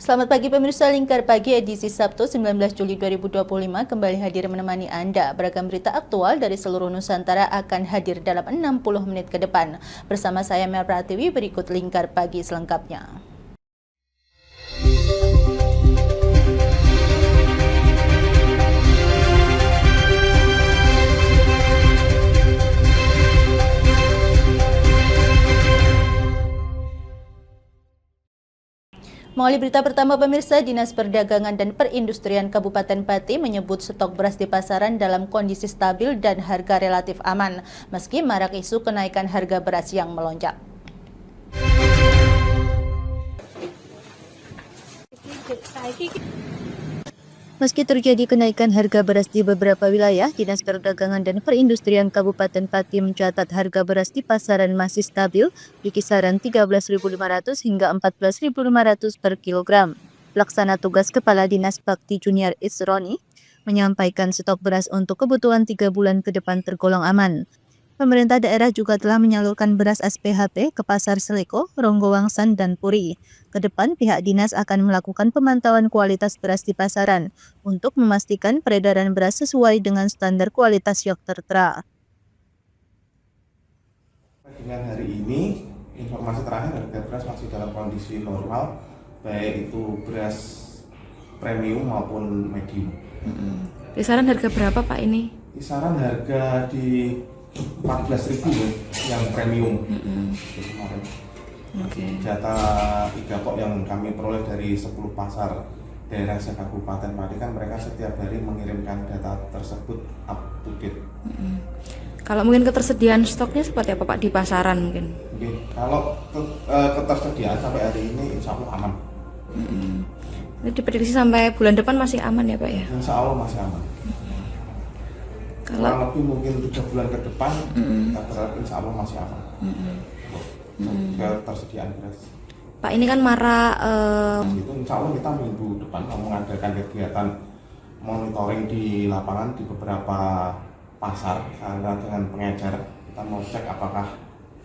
Selamat pagi pemirsa Lingkar Pagi edisi Sabtu 19 Juli 2025 kembali hadir menemani Anda. Beragam berita aktual dari seluruh Nusantara akan hadir dalam 60 menit ke depan. Bersama saya Mel Pratiwi, berikut Lingkar Pagi selengkapnya. Mengawali berita pertama pemirsa, Dinas Perdagangan dan Perindustrian Kabupaten Pati menyebut stok beras di pasaran dalam kondisi stabil dan harga relatif aman, meski marak isu kenaikan harga beras yang melonjak. Meski terjadi kenaikan harga beras di beberapa wilayah, Dinas Perdagangan dan Perindustrian Kabupaten Pati mencatat harga beras di pasaran masih stabil di kisaran 13.500 hingga 14.500 per kilogram. Pelaksana tugas Kepala Dinas Bakti Junior Isroni menyampaikan stok beras untuk kebutuhan 3 bulan ke depan tergolong aman. Pemerintah daerah juga telah menyalurkan beras SPHP ke Pasar Seleko, Ronggowangsan, dan Puri. Ke depan, pihak dinas akan melakukan pemantauan kualitas beras di pasaran untuk memastikan peredaran beras sesuai dengan standar kualitas yang tertera. Dengan hari ini, informasi terakhir harga beras masih dalam kondisi normal, baik itu beras premium maupun medium. Kisaran harga berapa Pak ini? Kisaran harga di 14.000 yang premium. Okay. Data 3 pok yang kami peroleh dari 10 pasar daerah Kabupaten Pati kan mereka setiap hari mengirimkan data tersebut up to date. Kalau mungkin ketersediaan stoknya seperti apa Pak di pasaran mungkin? Kalau ketersediaan sampai hari ini insya Allah aman. Ini diprediksi sampai bulan depan masih aman ya Pak ya? Insya Allah masih aman. Kurang lebih mungkin 3 bulan ke depan kita berharap insya Allah masih aman. Ketersediaan beras. Pak ini kan marak itu insya Allah kita minggu depan mau mengadakan kegiatan monitoring di lapangan di beberapa pasar karena dengan pengecer kita mau cek apakah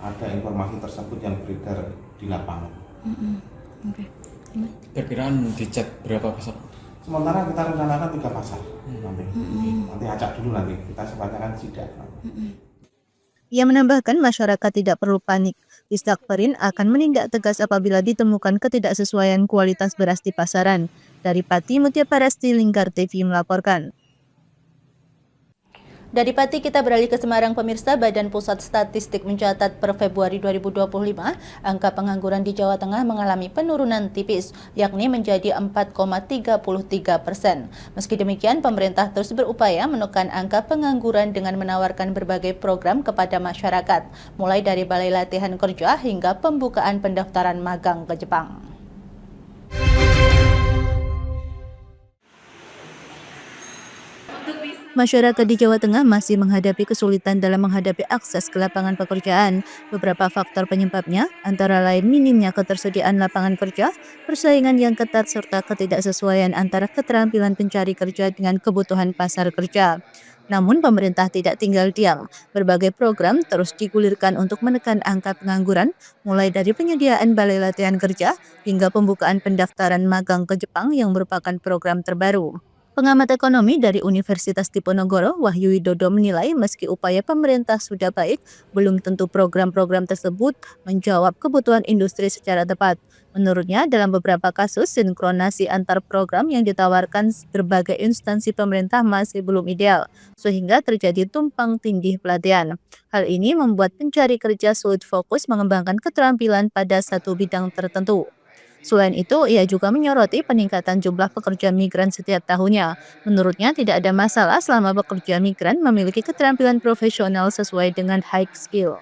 ada informasi tersebut yang beredar di lapangan. Perkiraan dicek berapa pasar? Sementara kita rencanakan 3 pasar nanti acak dulu, nanti kita sepanjangkan sidak. Ia menambahkan masyarakat tidak perlu panik. Disdakperin akan menindak tegas apabila ditemukan ketidaksesuaian kualitas beras di pasaran. Dari Pati, Mutia Parasti, Lingkar TV melaporkan. Dari Pati kita beralih ke Semarang pemirsa. Badan Pusat Statistik mencatat per Februari 2025 angka pengangguran di Jawa Tengah mengalami penurunan tipis, yakni menjadi 4,33%. Meski demikian, pemerintah terus berupaya menekan angka pengangguran dengan menawarkan berbagai program kepada masyarakat, mulai dari balai latihan kerja hingga pembukaan pendaftaran magang ke Jepang. Masyarakat di Jawa Tengah masih menghadapi kesulitan dalam menghadapi akses ke lapangan pekerjaan. Beberapa faktor penyebabnya antara lain minimnya ketersediaan lapangan kerja, persaingan yang ketat, serta ketidaksesuaian antara keterampilan pencari kerja dengan kebutuhan pasar kerja. Namun pemerintah tidak tinggal diam. Berbagai program terus digulirkan untuk menekan angka pengangguran, mulai dari penyediaan balai latihan kerja hingga pembukaan pendaftaran magang ke Jepang yang merupakan program terbaru. Pengamat ekonomi dari Universitas Diponegoro, Wahyu Widodo menilai meski upaya pemerintah sudah baik, belum tentu program-program tersebut menjawab kebutuhan industri secara tepat. Menurutnya, dalam beberapa kasus, sinkronasi antar program yang ditawarkan berbagai instansi pemerintah masih belum ideal, sehingga terjadi tumpang tindih pelatihan. Hal ini membuat pencari kerja sulit fokus mengembangkan keterampilan pada satu bidang tertentu. Selain itu, ia juga menyoroti peningkatan jumlah pekerja migran setiap tahunnya. Menurutnya, tidak ada masalah selama pekerja migran memiliki keterampilan profesional sesuai dengan high skill.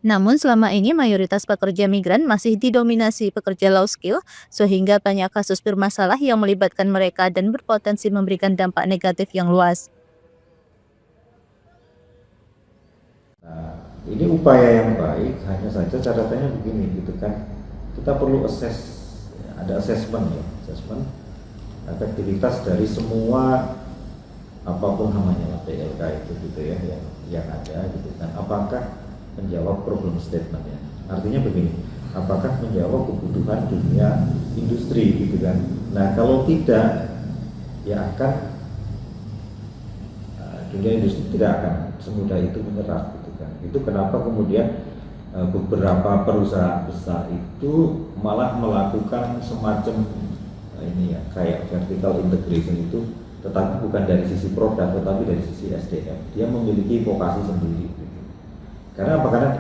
Namun selama ini mayoritas pekerja migran masih didominasi pekerja low skill, sehingga banyak kasus bermasalah yang melibatkan mereka dan berpotensi memberikan dampak negatif yang luas. Nah, ini upaya yang baik, hanya saja catatannya begini gitu kan. Kita perlu ada assessment efektivitas dari semua apapun namanya PLK itu gitu ya yang ada gitu kan, apakah menjawab problem statementnya. Artinya begini, apakah menjawab kebutuhan dunia industri gitu kan. Nah kalau tidak, ya akan dunia industri tidak akan semudah itu menyerap gitu kan. Itu kenapa kemudian beberapa perusahaan besar itu malah melakukan semacam ini ya, kayak vertical integration itu, tetapi bukan dari sisi produk tetapi dari sisi SDM. Dia memiliki vokasi sendiri gitu. Karena apa? Karena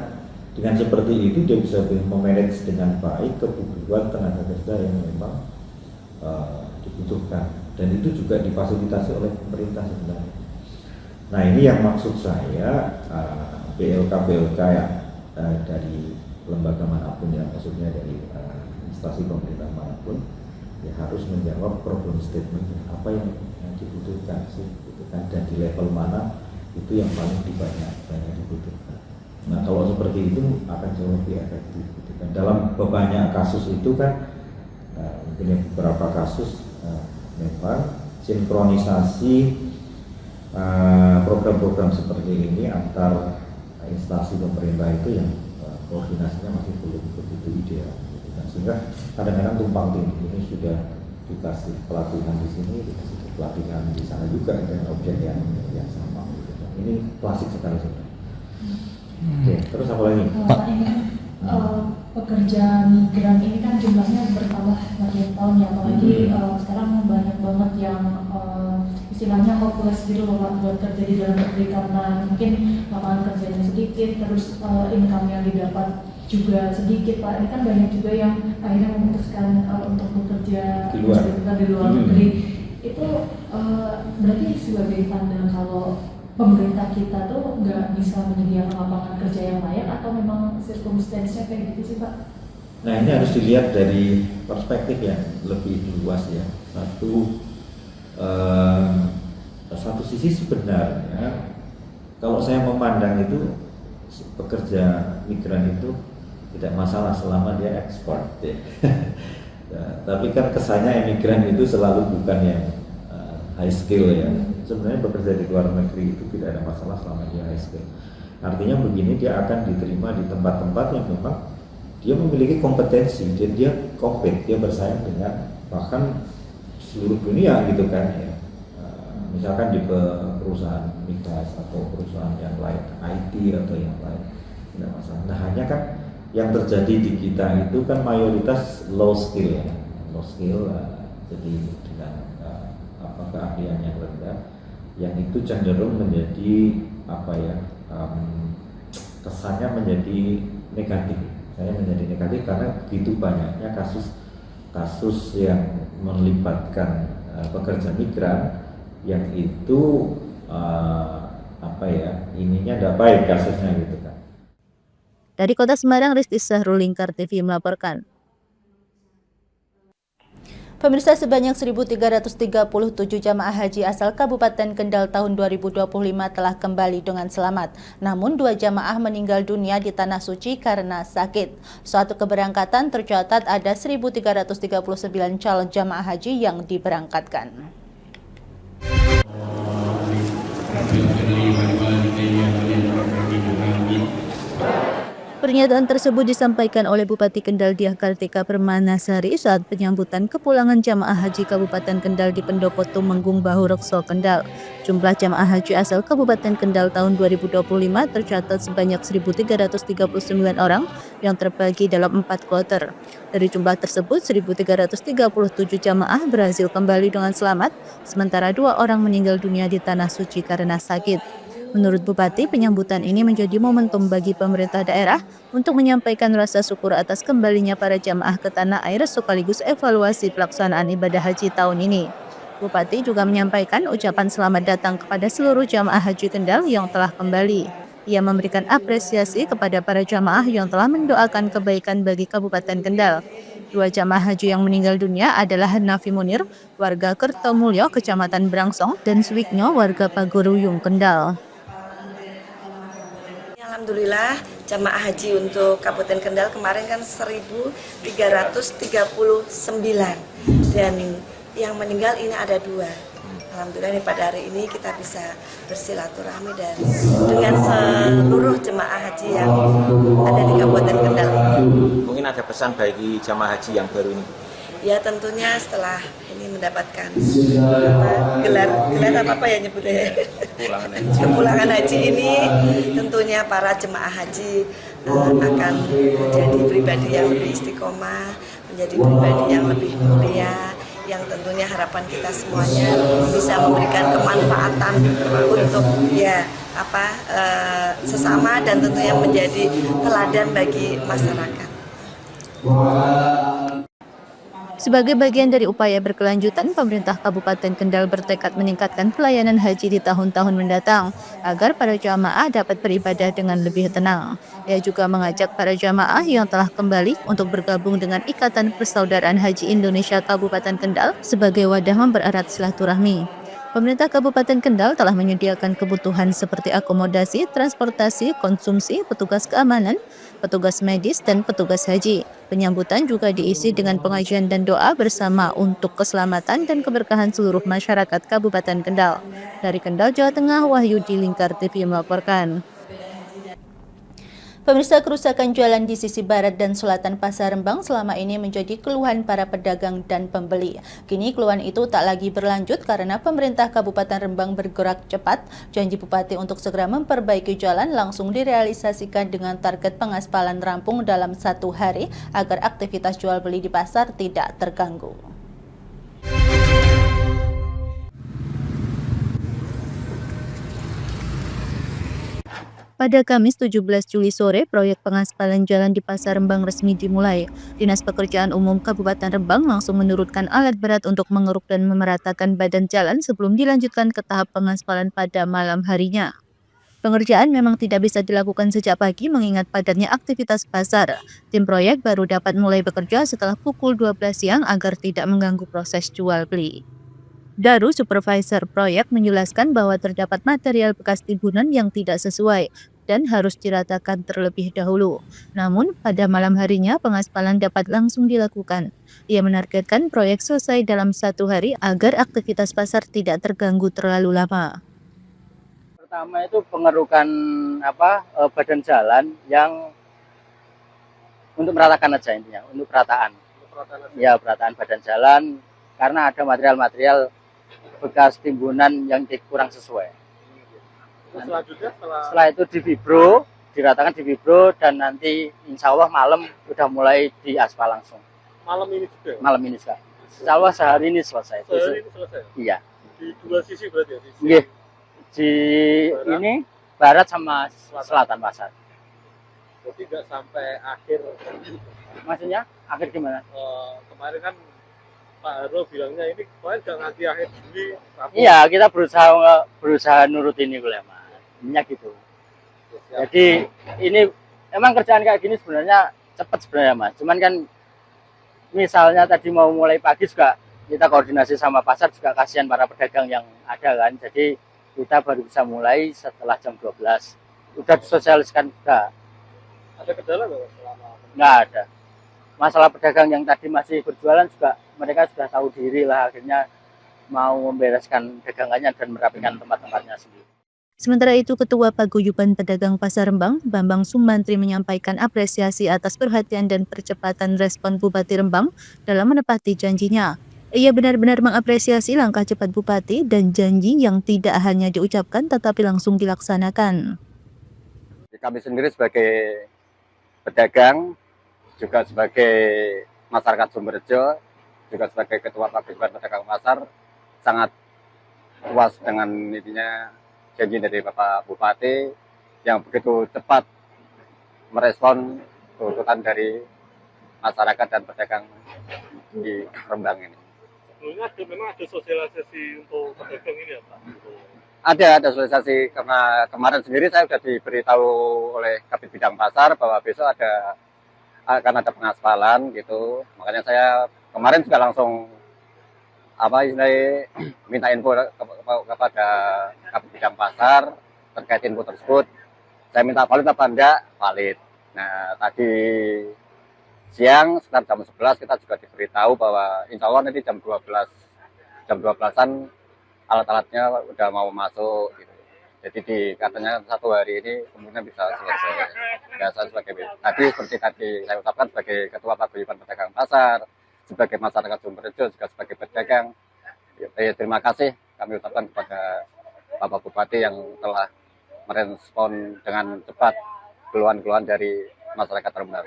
dengan seperti itu dia bisa memanage dengan baik kebutuhan tenaga kerja yang memang dibutuhkan, dan itu juga difasilitasi oleh pemerintah sebenarnya. Nah ini yang maksud saya, BLK yang dari lembaga manapun ya, maksudnya dari instansi pemerintah manapun, ya harus menjawab problem statement apa yang dibutuhkan sih gitu kan, dan di level mana itu yang paling banyak dibutuhkan. Nah kalau seperti itu akan jauh lebih efektif gitu kan. Dalam banyak kasus itu kan mungkin beberapa kasus memang sinkronisasi program-program seperti ini antar instansi pemerintah itu yang koordinasinya masih belum begitu ideal gitu kan. Sehingga kadang-kadang tumpang tindih. Ini sudah dikasih pelatihan di sini, dikasih pelatihan di sana juga dengan objek yang sama gitu kan. Ini klasik sekali sebenarnya. Oke, terus apa lagi? Pekerja migran ini kan jumlahnya bertambah setiap tahun ya, apalagi sekarang banyak banget yang istilahnya hopeless gitu loh Pak, buat kerja di dalam negeri karena mungkin lapangan kerjanya sedikit, terus income yang didapat juga sedikit Pak. Ini kan banyak juga yang akhirnya memutuskan untuk bekerja di luar negeri. Itu berarti sebagai tanda kalau pemerintah kita tuh nggak bisa menyediakan lapangan kerja yang layak, atau memang circumstance-nya kayak gitu sih Pak? Nah ini harus dilihat dari perspektif yang lebih luas ya. Satu sisi sebenarnya kalau saya memandang itu pekerja migran itu tidak masalah selama dia ekspor ya. Nah, tapi kan kesannya imigran itu selalu bukan yang high skill ya. Sebenarnya bekerja di luar negeri itu tidak ada masalah selama dia high skill. Artinya begini, dia akan diterima di tempat-tempat yang memang dia memiliki kompetensi, dia compete, dia bersaing dengan bahkan seluruh dunia gitu kan ya. Misalkan di perusahaan migas atau perusahaan yang lain, IT atau yang lain, tidak masalah. Nah hanya kan yang terjadi di kita itu kan mayoritas low skill ya, jadi dengan keahlian yang rendah, yang itu cenderung menjadi kesannya menjadi negatif. Saya menjadi negatif karena begitu banyaknya kasus yang melibatkan pekerja migran yang itu ininya tidak baik kasusnya gitu kan. Dari Kota Semarang, Risti Sahrul, Lingkar TV melaporkan. Pemirsa, sebanyak 1.337 jamaah haji asal Kabupaten Kendal tahun 2025 telah kembali dengan selamat. Namun 2 jamaah meninggal dunia di Tanah Suci karena sakit. Suatu keberangkatan tercatat ada 1.339 calon jamaah haji yang diberangkatkan. Pernyataan tersebut disampaikan oleh Bupati Kendal Diah Kartika Permanasari saat penyambutan kepulangan jamaah haji Kabupaten Kendal di Pendopo Tumenggung Bahu Rekso Kendal. Jumlah jamaah haji asal Kabupaten Kendal tahun 2025 tercatat sebanyak 1.339 orang yang terbagi dalam 4 kloter. Dari jumlah tersebut, 1.337 jamaah berhasil kembali dengan selamat, sementara 2 orang meninggal dunia di Tanah Suci karena sakit. Menurut Bupati, penyambutan ini menjadi momentum bagi pemerintah daerah untuk menyampaikan rasa syukur atas kembalinya para jamaah ke tanah air sekaligus evaluasi pelaksanaan ibadah haji tahun ini. Bupati juga menyampaikan ucapan selamat datang kepada seluruh jamaah haji Kendal yang telah kembali. Ia memberikan apresiasi kepada para jamaah yang telah mendoakan kebaikan bagi Kabupaten Kendal. 2 jamaah haji yang meninggal dunia adalah Nafi Munir, warga Kertomulyo, Kecamatan Brangsong, dan Swiknyo, warga Paguruyung, Kendal. Alhamdulillah jamaah haji untuk Kabupaten Kendal kemarin kan 1.339 dan yang meninggal ini ada 2. Alhamdulillah nih pada hari ini kita bisa bersilaturahmi dan dengan seluruh jemaah haji yang ada di Kabupaten Kendal ini. Mungkin ada pesan bagi jamaah haji yang baru ini. Ya tentunya setelah ini mendapatkan gelar apa ya nyebutnya, kepulangan haji ini, tentunya para jemaah haji akan menjadi pribadi yang lebih istiqomah, menjadi pribadi yang lebih mulia, yang tentunya harapan kita semuanya bisa memberikan kemanfaatan untuk sesama dan tentunya menjadi teladan bagi masyarakat. Sebagai bagian dari upaya berkelanjutan, pemerintah Kabupaten Kendal bertekad meningkatkan pelayanan haji di tahun-tahun mendatang agar para jamaah dapat beribadah dengan lebih tenang. Ia juga mengajak para jamaah yang telah kembali untuk bergabung dengan Ikatan Persaudaraan Haji Indonesia Kabupaten Kendal sebagai wadah mempererat silaturahmi. Pemerintah Kabupaten Kendal telah menyediakan kebutuhan seperti akomodasi, transportasi, konsumsi, petugas keamanan, petugas medis, dan petugas haji. Penyambutan juga diisi dengan pengajian dan doa bersama untuk keselamatan dan keberkahan seluruh masyarakat Kabupaten Kendal. Dari Kendal, Jawa Tengah, Wahyudi Lingkar TV melaporkan. Pemirsa, kerusakan jalan di sisi barat dan selatan Pasar Rembang selama ini menjadi keluhan para pedagang dan pembeli. Kini keluhan itu tak lagi berlanjut karena pemerintah Kabupaten Rembang bergerak cepat. Janji Bupati untuk segera memperbaiki jalan langsung direalisasikan dengan target pengaspalan rampung dalam 1 hari agar aktivitas jual beli di pasar tidak terganggu. Pada Kamis 17 Juli sore, proyek pengaspalan jalan di Pasar Rembang resmi dimulai. Dinas Pekerjaan Umum Kabupaten Rembang langsung menurunkan alat berat untuk mengeruk dan memeratakan badan jalan sebelum dilanjutkan ke tahap pengaspalan pada malam harinya. Pengerjaan memang tidak bisa dilakukan sejak pagi mengingat padatnya aktivitas pasar. Tim proyek baru dapat mulai bekerja setelah pukul 12 siang agar tidak mengganggu proses jual beli. Daru, supervisor proyek, menjelaskan bahwa terdapat material bekas timbunan yang tidak sesuai dan harus diratakan terlebih dahulu. Namun, pada malam harinya pengaspalan dapat langsung dilakukan. Ia menargetkan proyek selesai dalam 1 hari agar aktivitas pasar tidak terganggu terlalu lama. Pertama itu pengerukan badan jalan yang untuk meratakan aja intinya, untuk perataan. Ya, perataan badan jalan karena ada material-material bekas timbunan yang kurang sesuai. Selanjutnya setelah itu diratakan di vibro dan nanti insya Allah malam udah mulai diaspal langsung. Malam ini juga? Malam ini juga. Insya Allah sehari ini selesai. Sehari ini selesai? Di Iya. dua sisi berarti ya? Iya. Di barat, ini barat sama selatan pasar. Berarti nggak sampai akhir? Maksudnya akhir gimana? Kemarin kan Pak Haro bilangnya ini kemarin nggak nganti akhir Juli. Iya, kita berusaha nurut ini Mas. Minyak gitu. Jadi ini emang kerjaan kayak gini sebenarnya cepat sebenarnya Mas. Cuman kan misalnya tadi mau mulai pagi juga kita koordinasi sama pasar juga kasihan para pedagang yang ada kan. Jadi kita baru bisa mulai setelah jam 12. Udah disosialiskan juga. Ada kendala nggak selama? Nggak ada. Masalah pedagang yang tadi masih berjualan juga mereka sudah tahu diri lah, akhirnya mau membereskan dagangannya dan merapikan tempat-tempatnya sendiri. Sementara itu, Ketua Paguyuban Pedagang Pasar Rembang, Bambang Sumantri, menyampaikan apresiasi atas perhatian dan percepatan respon Bupati Rembang dalam menepati janjinya. Ia benar-benar mengapresiasi langkah cepat Bupati dan janji yang tidak hanya diucapkan tetapi langsung dilaksanakan. Kami sendiri sebagai pedagang, juga sebagai masyarakat Sumberjo, juga sebagai Ketua Paguyuban Pedagang Pasar, sangat puas dengan intinya janji dari Bapak Bupati yang begitu cepat merespon tuntutan dari masyarakat dan pedagang di Rembang ini. Sebelumnya memang ada sosialisasi untuk pedagang ini ya Pak? Ada sosialisasi karena kemarin sendiri saya sudah diberitahu oleh Kabid Bidang Pasar bahwa besok akan ada pengaspalan gitu. Makanya saya kemarin juga langsung minta info kepada Kabid Bidang Pasar terkait info tersebut. Saya minta valid apa enggak? Valid. Nah, tadi siang sekitar jam 11 kita juga diberitahu bahwa insya Allah nanti jam 12-an alat-alatnya udah mau masuk gitu. Jadi katanya 1 hari ini kemungkinan bisa selesai. Biasa tadi seperti tadi saya ucapkan sebagai Ketua Paguyuban Pedagang Pasar, sebagai masyarakat Sumberjo, juga sebagai pedagang. Terima kasih kami ucapkan kepada Bapak Bupati yang telah merespon dengan cepat keluhan-keluhan dari masyarakat Rembang.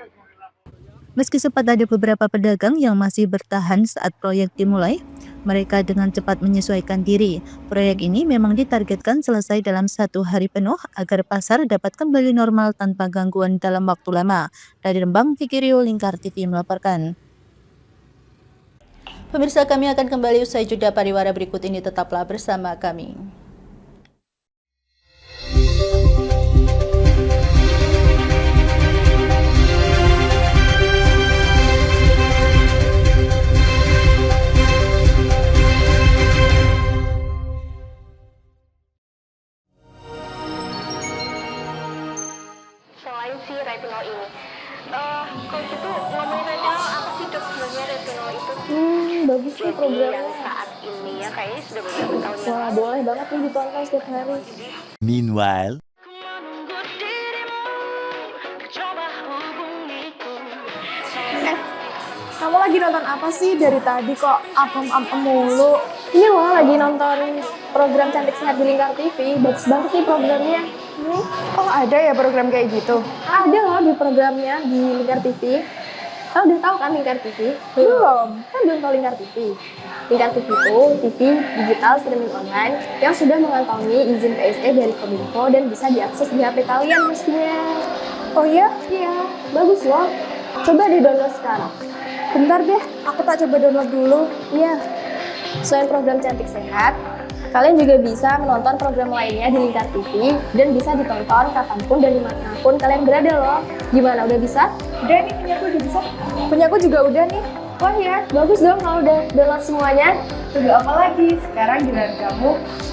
Meski sempat ada beberapa pedagang yang masih bertahan saat proyek dimulai, mereka dengan cepat menyesuaikan diri. Proyek ini memang ditargetkan selesai dalam 1 hari penuh agar pasar dapat kembali normal tanpa gangguan dalam waktu lama. Dari Rembang, Fikirio, Lingkar TV melaporkan. Pemirsa, kami akan kembali usai jeda pariwara berikut ini, tetaplah bersama kami. Selain si retinol ini, kalau gitu ngomongin retinol, apa sih dok sebenarnya retinol itu? Bagus nih programnya. Yang saat ini ya kayaknya sudah beberapa tahun yang Wah, lalu. boleh banget nih ditonton setiap hari. Meanwhile, Kamu lagi nonton apa sih dari tadi kok apem-apem mulu? Ini loh lagi nonton program Cantik Sehat di Lingkar TV. Bagus banget nih programnya. Oh ada ya program kayak gitu? Ada loh di programnya di Lingkar TV. Kamu udah tahu kan Lingkar TV? Belum. Kan belum tahu Lingkar TV. Lingkar TV itu TV digital streaming online yang sudah mengantongi izin PSE dari Kominfo dan bisa diakses di HP kalian mestinya. Oh iya? Iya, bagus loh. Coba di-download sekarang. Bentar deh, aku tak coba download dulu. Iya. Selain program Cantik Sehat, kalian juga bisa menonton program lainnya di Lingkar TV dan bisa ditonton kapanpun dan dimanapun kalian berada loh. Gimana, udah bisa? Udah nih, punyaku udah bisa. Punyaku juga udah nih. Wah ya, bagus dong kalau udah download semuanya. Tunggu apa lagi? Sekarang giliran kamu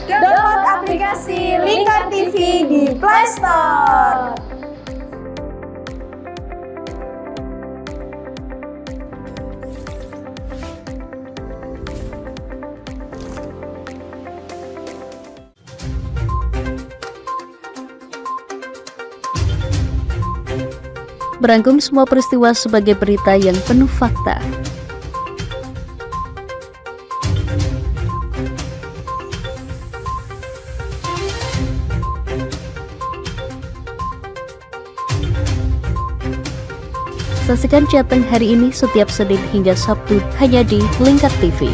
download aplikasi Lingkar TV di Play Store. Merangkum semua peristiwa sebagai berita yang penuh fakta. Saksikan Jateng hari ini setiap Senin hingga Sabtu hanya di Lingkar TV.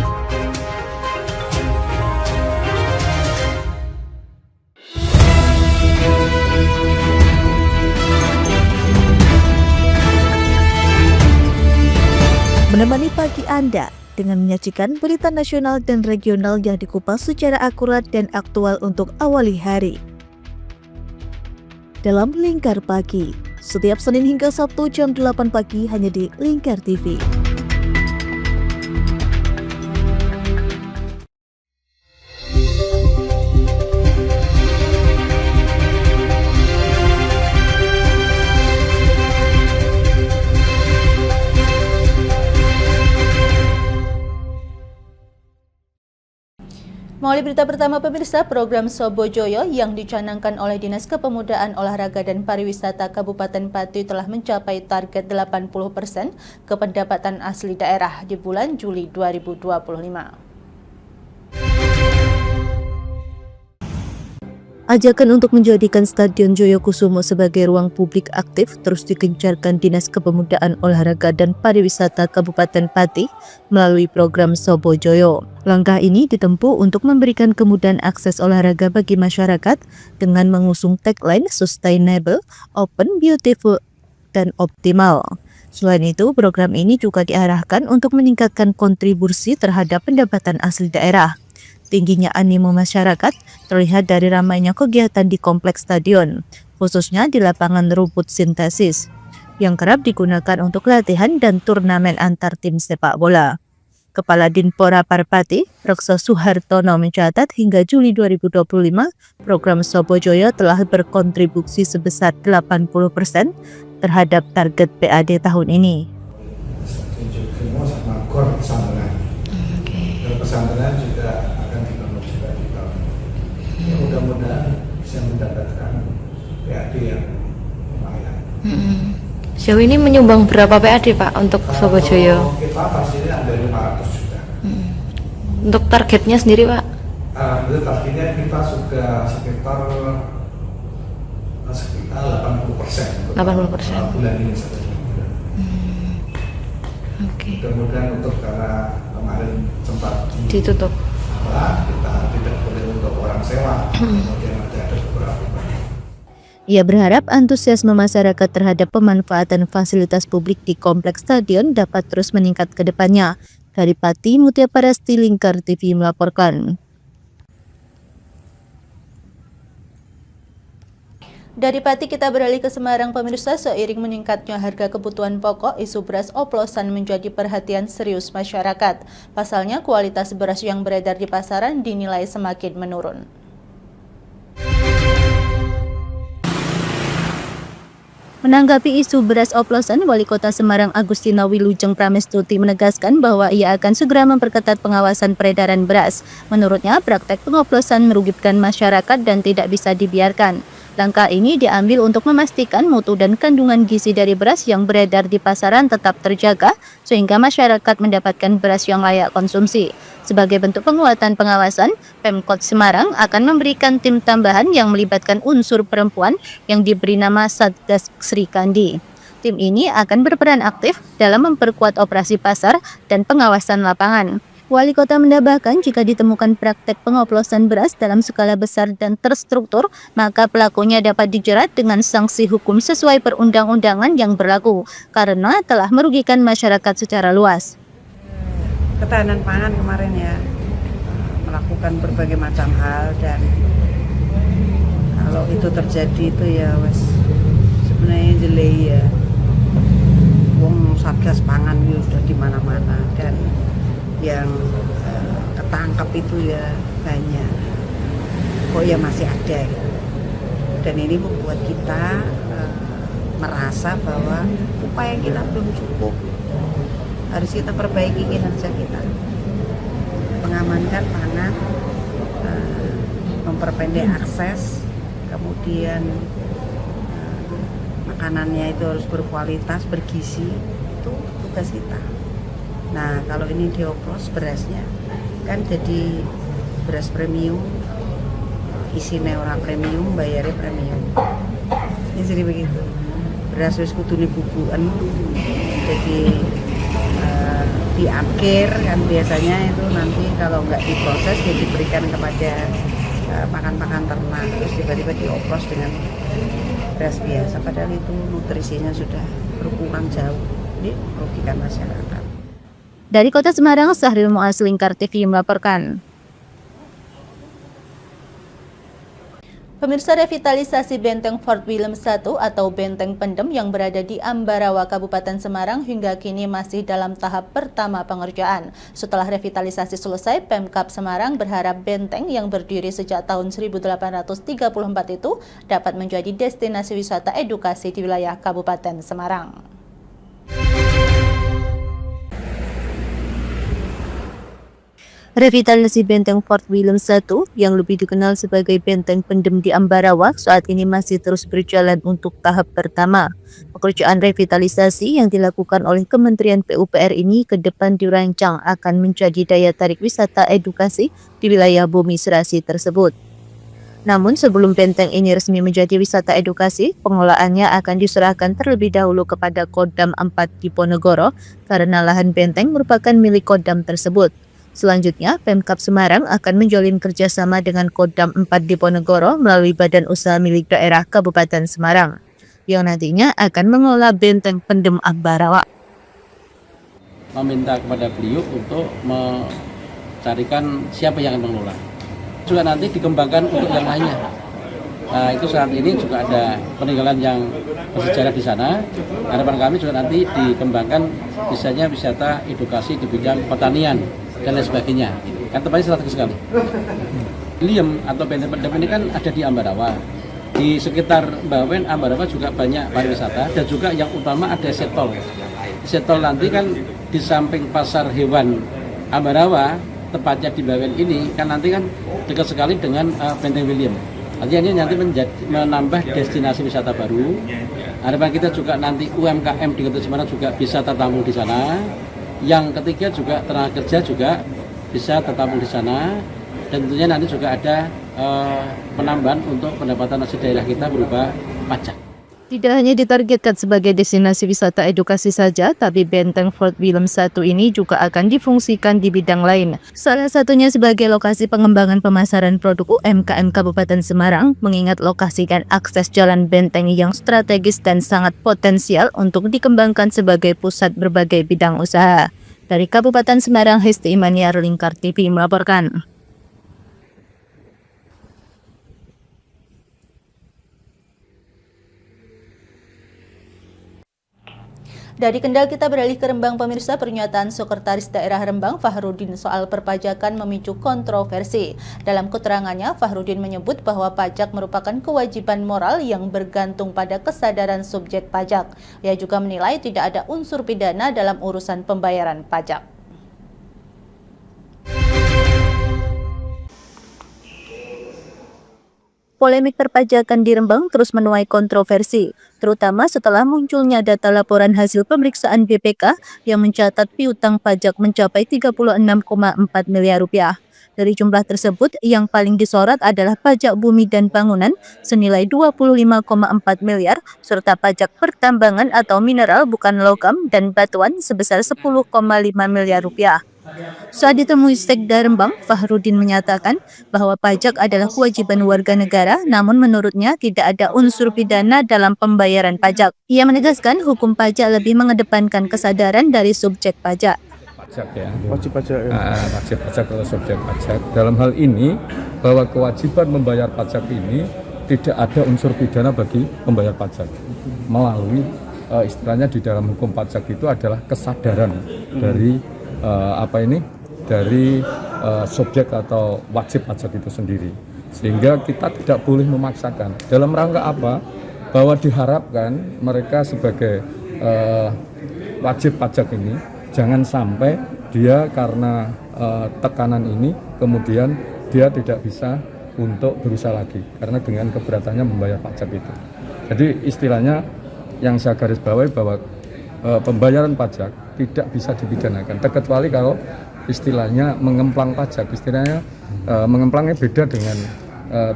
Menemani pagi Anda dengan menyajikan berita nasional dan regional yang dikupas secara akurat dan aktual untuk awali hari. Dalam Lingkar Pagi, setiap Senin hingga Sabtu jam 8 pagi hanya di Lingkar TV. Mulai berita pertama pemirsa, program Sobojoyo yang dicanangkan oleh Dinas Kepemudaan, Olahraga dan Pariwisata Kabupaten Pati telah mencapai target 80% kependapatan asli daerah di bulan Juli 2025. Ajakan untuk menjadikan Stadion Joyokusumo sebagai ruang publik aktif terus digencarkan Dinas Kepemudaan, Olahraga dan Pariwisata Kabupaten Pati melalui program Sobojoyo. Langkah ini ditempuh untuk memberikan kemudahan akses olahraga bagi masyarakat dengan mengusung tagline Sustainable, Open, Beautiful, dan Optimal. Selain itu, program ini juga diarahkan untuk meningkatkan kontribusi terhadap pendapatan asli daerah. Tingginya animo masyarakat terlihat dari ramainya kegiatan di kompleks stadion, khususnya di lapangan rumput sintesis, yang kerap digunakan untuk latihan dan turnamen antar tim sepak bola. Kepala Dinpora Parpati, Rekso Suhartono mencatat hingga Juli 2025, program Sobojoyo telah berkontribusi sebesar 80% terhadap target PAD tahun ini. Pesantren juga akan dibangun juga di mudah-mudahan bisa mendapatkan PAD yang lumayan. Sejauh ini menyumbang berapa PAD Pak untuk Sobojoyo? Kita pastinya ada 500 juta. Untuk targetnya sendiri Pak? Alhamdulillah targetnya kita sudah sekitar 80%. 80%. Bulan ini saja. Kemudian untuk karena kemarin sempat ditutup, kita tidak boleh untuk orang sewa. Kemudian ada beberapa. Ia berharap antusiasme masyarakat terhadap pemanfaatan fasilitas publik di kompleks stadion dapat terus meningkat ke depannya. Dari Pati, Mutia Parasti, Lingkar TV melaporkan. Dari Pati kita beralih ke Semarang pemirsa. Seiring meningkatnya harga kebutuhan pokok, isu beras oplosan menjadi perhatian serius masyarakat. Pasalnya kualitas beras yang beredar di pasaran dinilai semakin menurun. Menanggapi isu beras oplosan, Wali Kota Semarang Agustina Wilujeng Pramestuti menegaskan bahwa ia akan segera memperketat pengawasan peredaran beras. Menurutnya, praktek pengoplosan merugikan masyarakat dan tidak bisa dibiarkan. Langkah ini diambil untuk memastikan mutu dan kandungan gizi dari beras yang beredar di pasaran tetap terjaga, sehingga masyarakat mendapatkan beras yang layak konsumsi. Sebagai bentuk penguatan pengawasan, Pemkot Semarang akan memberikan tim tambahan yang melibatkan unsur perempuan yang diberi nama Satgas Sri Kandi. Tim ini akan berperan aktif dalam memperkuat operasi pasar dan pengawasan lapangan. Wali Kota menambahkan jika ditemukan praktek pengoplosan beras dalam skala besar dan terstruktur, maka pelakunya dapat dijerat dengan sanksi hukum sesuai perundang-undangan yang berlaku, karena telah merugikan masyarakat secara luas. Ketahanan pangan kemarin ya, melakukan berbagai macam hal, dan kalau itu terjadi itu ya wes sebenarnya jelek ya. Wong Satgas Pangan itu sudah di mana-mana, dan yang ketangkap itu ya banyak, kok ya masih ada ya. Dan ini membuat kita merasa bahwa upaya kita belum cukup, harus kita perbaiki kinerja kita, mengamankan pangan, memperpendek akses, kemudian makanannya itu harus berkualitas, bergizi, itu tugas kita. Nah, kalau ini dioplos berasnya kan jadi beras premium, isinya orang premium, bayarnya premium. Ini jadi begitu. Beras wis kudune bubukan, jadi diakhir kan biasanya itu nanti kalau nggak diproses ya diberikan kepada pakan-pakan ternak, terus tiba-tiba dioplos dengan beras biasa. Padahal itu nutrisinya sudah berkurang jauh. Ini merugikan masyarakat. Dari Kota Semarang, Sahril Muaz, Lingkar TV melaporkan. Pemirsa, revitalisasi Benteng Fort William I atau Benteng Pendem yang berada di Ambarawa, Kabupaten Semarang hingga kini masih dalam tahap pertama pengerjaan. Setelah revitalisasi selesai, Pemkab Semarang berharap benteng yang berdiri sejak tahun 1834 itu dapat menjadi destinasi wisata edukasi di wilayah Kabupaten Semarang. Revitalisasi Benteng Fort William I yang lebih dikenal sebagai Benteng Pendem di Ambarawa saat ini masih terus berjalan untuk tahap pertama. Pekerjaan revitalisasi yang dilakukan oleh Kementerian PUPR ini ke depan dirancang akan menjadi daya tarik wisata edukasi di wilayah Bumi Serasi tersebut. Namun sebelum benteng ini resmi menjadi wisata edukasi, pengelolaannya akan diserahkan terlebih dahulu kepada Kodam 4 Diponegoro karena lahan benteng merupakan milik Kodam tersebut. Selanjutnya, Pemkab Semarang akan menjalin kerjasama dengan Kodam 4 Diponegoro melalui Badan Usaha Milik Daerah Kabupaten Semarang, yang nantinya akan mengelola Benteng Pendem Ambarawa. Meminta kepada beliau untuk mencarikan siapa yang akan mengelola. Juga nanti dikembangkan untuk yang lainnya. Nah, itu saat ini juga ada peninggalan yang bersejarah di sana. Harapan kami juga nanti dikembangkan misalnya wisata edukasi di bidang pertanian dan lain sebagainya, kan tempatnya strategis sekali. William atau Benteng Pendem ini kan ada di Ambarawa. Di sekitar Bawen, Ambarawa juga banyak pariwisata dan juga yang utama ada Setol. Setol nanti kan di samping pasar hewan Ambarawa, tepatnya di Bawen ini kan nanti kan dekat sekali dengan Benteng William. Artinya ini nanti menambah destinasi wisata baru. Harapan kita juga nanti UMKM di Kota Semarang juga bisa tertampung di sana. Yang ketiga juga tenaga kerja juga bisa tertampung di sana. Dan tentunya nanti juga ada penambahan untuk pendapatan asli daerah kita berupa pajak. Tidak hanya ditargetkan sebagai destinasi wisata edukasi saja, tapi Benteng Fort William I ini juga akan difungsikan di bidang lain. Salah satunya sebagai lokasi pengembangan pemasaran produk UMKM Kabupaten Semarang, mengingat lokasi dan akses jalan benteng yang strategis dan sangat potensial untuk dikembangkan sebagai pusat berbagai bidang usaha. Dari Kabupaten Semarang, Hesti Imaniar, Lingkar TV melaporkan. Dari Kendal kita beralih ke Rembang pemirsa. Pernyataan Sekretaris Daerah Rembang Fahrudin soal perpajakan memicu kontroversi. Dalam keterangannya, Fahrudin menyebut bahwa pajak merupakan kewajiban moral yang bergantung pada kesadaran subjek pajak. Ia juga menilai tidak ada unsur pidana dalam urusan pembayaran pajak. Polemik perpajakan di Rembang terus menuai kontroversi, terutama setelah munculnya data laporan hasil pemeriksaan BPK yang mencatat piutang pajak mencapai 36,4 miliar rupiah. Dari jumlah tersebut, yang paling disorot adalah pajak bumi dan bangunan senilai 25,4 miliar, serta pajak pertambangan atau mineral bukan logam dan batuan sebesar 10,5 miliar rupiah. Saat ditemui Sekda Rembang, Fahrudin menyatakan bahwa pajak adalah kewajiban warga negara, namun menurutnya tidak ada unsur pidana dalam pembayaran pajak. Ia menegaskan hukum pajak lebih mengedepankan kesadaran dari subjek pajak. Pajak ya, wajib pajak ya. Wajib pajak atau subjek pajak. Dalam hal ini, bahwa kewajiban membayar pajak ini tidak ada unsur pidana bagi pembayar pajak. Melalui istilahnya di dalam hukum pajak itu adalah kesadaran dari dari subjek atau wajib pajak itu sendiri, sehingga kita tidak boleh memaksakan. Dalam rangka apa? Bahwa diharapkan mereka sebagai wajib pajak ini jangan sampai dia karena tekanan ini kemudian dia tidak bisa untuk berusaha lagi karena dengan keberatannya membayar pajak itu. Jadi istilahnya yang saya garis bawahi bahwa pembayaran pajak tidak bisa dipidanakan, terkecuali kalau istilahnya mengemplang pajak. Istilahnya mengemplangnya beda dengan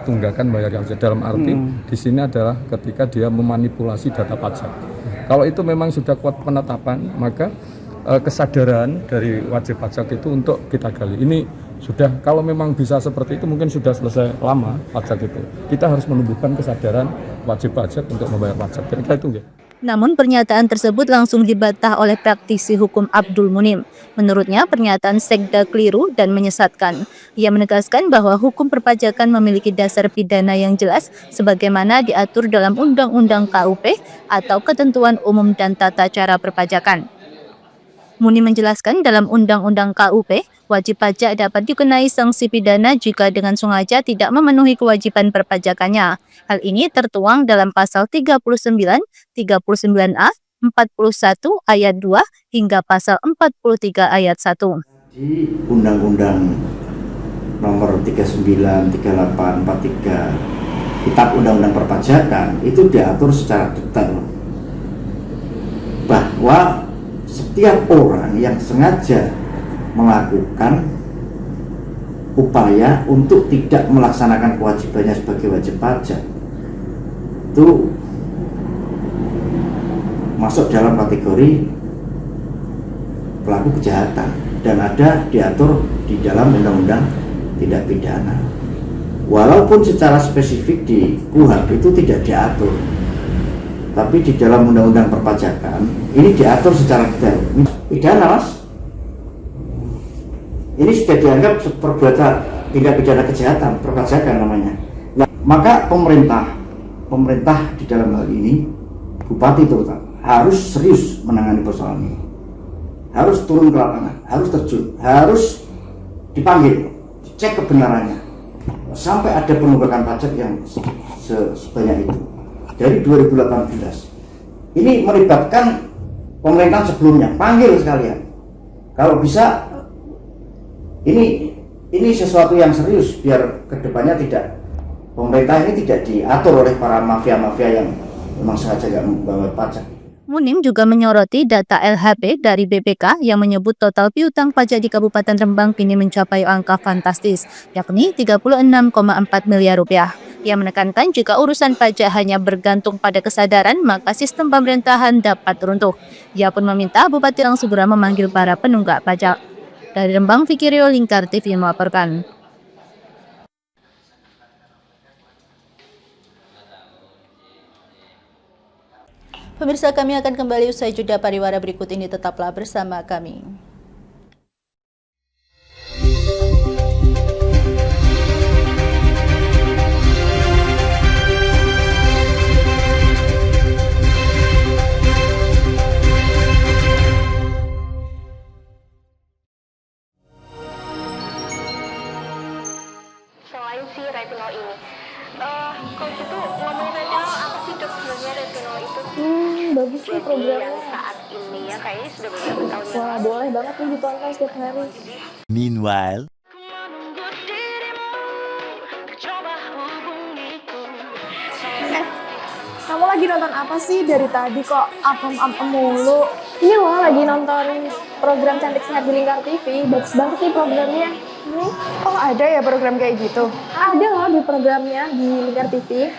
tunggakan bayar pajak. Dalam arti di sini adalah ketika dia memanipulasi data pajak. Kalau itu memang sudah kuat penetapan, maka kesadaran dari wajib pajak itu untuk kita gali. Ini sudah, kalau memang bisa seperti itu mungkin sudah selesai lama pajak itu. Kita harus menumbuhkan kesadaran wajib pajak untuk membayar pajak. Kira-kira itu enggak? Namun pernyataan tersebut langsung dibantah oleh praktisi hukum Abdul Munim. Menurutnya pernyataan Sekda keliru dan menyesatkan. Ia menegaskan bahwa hukum perpajakan memiliki dasar pidana yang jelas sebagaimana diatur dalam Undang-Undang KUP atau Ketentuan Umum dan Tata Cara Perpajakan. Munim menjelaskan dalam Undang-Undang KUP, wajib pajak dapat dikenai sanksi pidana jika dengan sengaja tidak memenuhi kewajiban perpajakannya. Hal ini tertuang dalam pasal 39, 39A, 41 ayat 2 hingga pasal 43 ayat 1. Di Undang-Undang nomor 39, 38, 43 Kitab Undang-Undang Perpajakan itu diatur secara detail bahwa setiap orang yang sengaja melakukan upaya untuk tidak melaksanakan kewajibannya sebagai wajib pajak itu masuk dalam kategori pelaku kejahatan dan ada diatur di dalam undang-undang tindak pidana. Walaupun secara spesifik di KUHP itu tidak diatur, tapi di dalam undang-undang perpajakan ini diatur secara detail. Pidana, Mas. Ini sudah dianggap perbuatan tindak pidana kejahatan perpajakan namanya. Nah, maka pemerintah di dalam hal ini, bupati terutama, harus serius menangani persoalan ini. Harus turun ke lapangan, harus terjun, harus dipanggil, cek kebenarannya. Sampai ada penunggakan pajak yang sebanyak itu. Dari 2018 ini melibatkan pemerintahan sebelumnya, panggil sekalian kalau bisa. Ini sesuatu yang serius biar kedepannya tidak pemerintah ini tidak diatur oleh para mafia-mafia yang memang sengaja nggak membayar pajak. Munim juga menyoroti data LHP dari BPK yang menyebut total piutang pajak di Kabupaten Rembang kini mencapai angka fantastis, yakni 36,4 miliar rupiah. Ia menekankan jika urusan pajak hanya bergantung pada kesadaran, maka sistem pemerintahan dapat runtuh. Ia pun meminta Bupati Rembang segera memanggil para penunggak pajak. Dari Rembang, Vicky Rio, Lingkar TV melaporkan. Pemirsa, kami akan kembali usai jeda pariwara berikut ini, tetaplah bersama kami. Selain si retinol ini, kalau gitu ngomongin retinol, apa sih dok sebenarnya retinol itu? Bagus nih programnya. Yang saat ini ya kayaknya sudah beberapa tahun yang Wah, lalu. boleh banget nih ditonton setiap hari. Meanwhile, Kamu lagi nonton apa sih dari tadi kok apem-apem mulu? Ini loh lagi nonton program Cantik Sehat di Lingkar TV. Bagus banget nih programnya. Oh, ada ya program kayak gitu? Ada loh di programnya di Lingkar TV.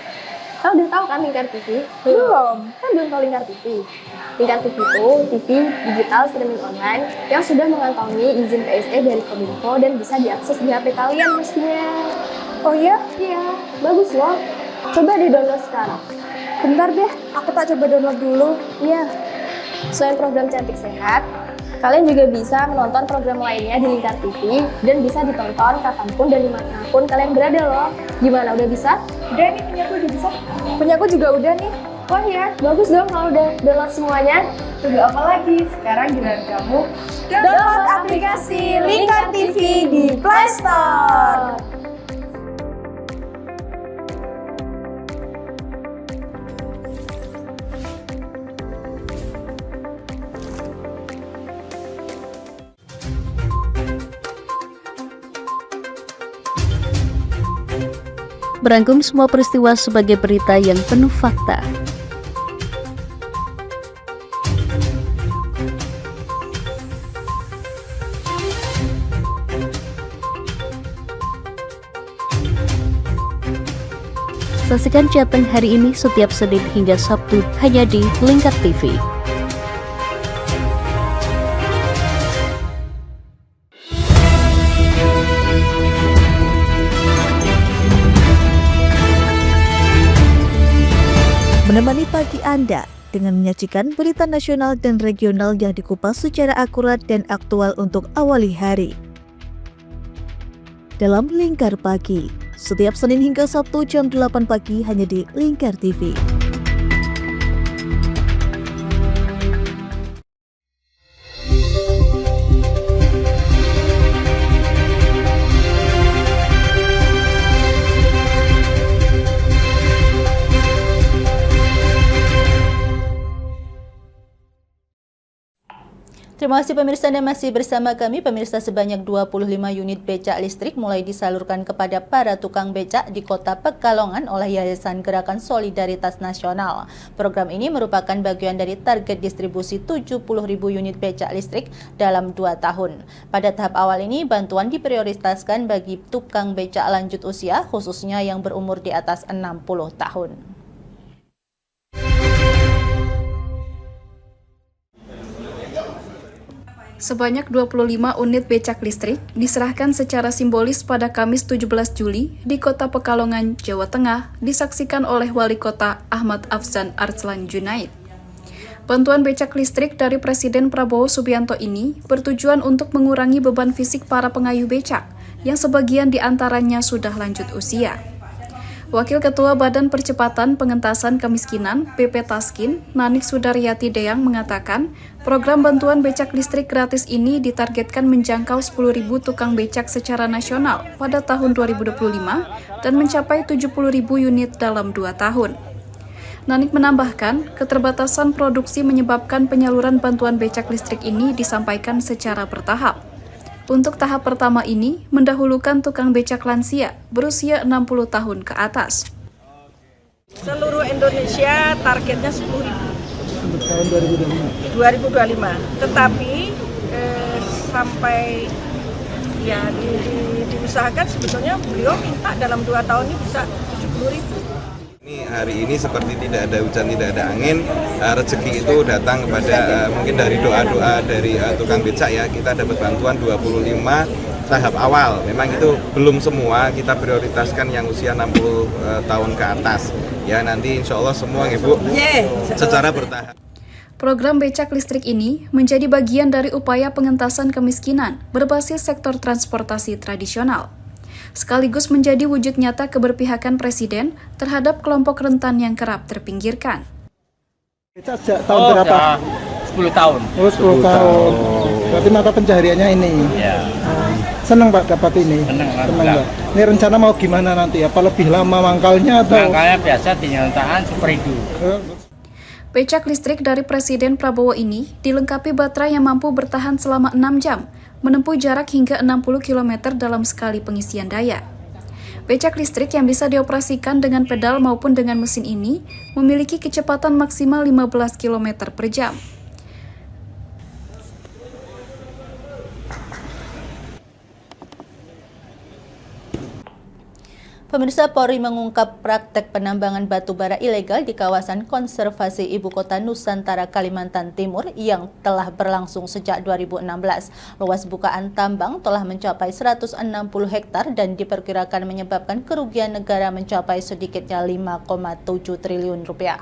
Kau udah tahu kan Lingkar TV? Belum. Kan belum tahu Lingkar TV. Lingkar TV itu TV digital streaming online yang sudah mengantongi izin PSE dari Kominfo dan bisa diakses di HP kalian mestinya. Oh iya? Iya, bagus loh. Coba di-download sekarang. Bentar deh, aku tak coba download dulu. Iya. Selain program Cantik Sehat, kalian juga bisa menonton program lainnya di Lingkar TV dan bisa ditonton kapanpun dan dimanapun kalian berada loh. Gimana, udah bisa? Udah nih, punyaku udah bisa. Punyaku juga udah nih. Wah ya, bagus dong kalau udah download semuanya. Tunggu apa lagi? Sekarang giliran kamu download aplikasi Lingkar TV di Play Store. Merangkum semua peristiwa sebagai berita yang penuh fakta. Saksikan Jateng hari ini setiap Senin hingga Sabtu hanya di Lingkar TV. Menemani pagi Anda dengan menyajikan berita nasional dan regional yang dikupas secara akurat dan aktual untuk awali hari. Dalam Lingkar Pagi, setiap Senin hingga Sabtu jam 8 pagi hanya di Lingkar TV. Terima kasih pemirsa, Anda masih bersama kami. Pemirsa, sebanyak 25 unit becak listrik mulai disalurkan kepada para tukang becak di Kota Pekalongan oleh Yayasan Gerakan Solidaritas Nasional. Program ini merupakan bagian dari target distribusi 70.000 unit becak listrik dalam 2 tahun. Pada tahap awal ini, bantuan diprioritaskan bagi tukang becak lanjut usia, khususnya yang berumur di atas 60 tahun. Sebanyak 25 unit becak listrik diserahkan secara simbolis pada Kamis 17 Juli di Kota Pekalongan, Jawa Tengah, disaksikan oleh Wali Kota Ahmad Afzan Arslan Junaid. Bantuan becak listrik dari Presiden Prabowo Subianto ini bertujuan untuk mengurangi beban fisik para pengayuh becak, yang sebagian diantaranya sudah lanjut usia. Wakil Ketua Badan Percepatan Pengentasan Kemiskinan (BP Taskin), Nanik Sudaryati Deyang mengatakan, program bantuan becak listrik gratis ini ditargetkan menjangkau 10.000 tukang becak secara nasional pada tahun 2025 dan mencapai 70.000 unit dalam 2 tahun. Nanik menambahkan, keterbatasan produksi menyebabkan penyaluran bantuan becak listrik ini disampaikan secara bertahap. Untuk tahap pertama ini, mendahulukan tukang becak lansia berusia 60 tahun ke atas. Seluruh Indonesia targetnya 10.000 untuk tahun 2025. Tetapi sampai ya diusahakan sebetulnya beliau minta dalam 2 tahun ini bisa 70.000. Ini hari ini seperti tidak ada hujan, tidak ada angin, rezeki itu datang kepada mungkin dari doa-doa dari tukang becak ya. Kita dapat bantuan 25 tahap awal. Memang itu belum semua, kita prioritaskan yang usia 60 tahun ke atas. Ya nanti insya Allah semua Ibu secara bertahap. Program becak listrik ini menjadi bagian dari upaya pengentasan kemiskinan berbasis sektor transportasi tradisional. Sekaligus menjadi wujud nyata keberpihakan Presiden terhadap kelompok rentan yang kerap terpinggirkan. Sejak tahun berapa? 10 tahun. Oh, 10 tahun. Berarti mata pencahariannya ini. Ya. Senang Pak dapat ini? Senang Pak. Ini rencana mau gimana nanti? Apa lebih lama mangkalnya atau? Mangkalnya biasa tinggal tahan seperti itu. Becak listrik dari Presiden Prabowo ini dilengkapi baterai yang mampu bertahan selama 6 jam, menempuh jarak hingga 60 km dalam sekali pengisian daya. Becak listrik yang bisa dioperasikan dengan pedal maupun dengan mesin ini memiliki kecepatan maksimal 15 km per jam. Pemirsa, Polri mengungkap praktek penambangan batu bara ilegal di kawasan konservasi Ibu Kota Nusantara Kalimantan Timur yang telah berlangsung sejak 2016. Luas bukaan tambang telah mencapai 160 hektar dan diperkirakan menyebabkan kerugian negara mencapai sedikitnya 5,7 triliun rupiah.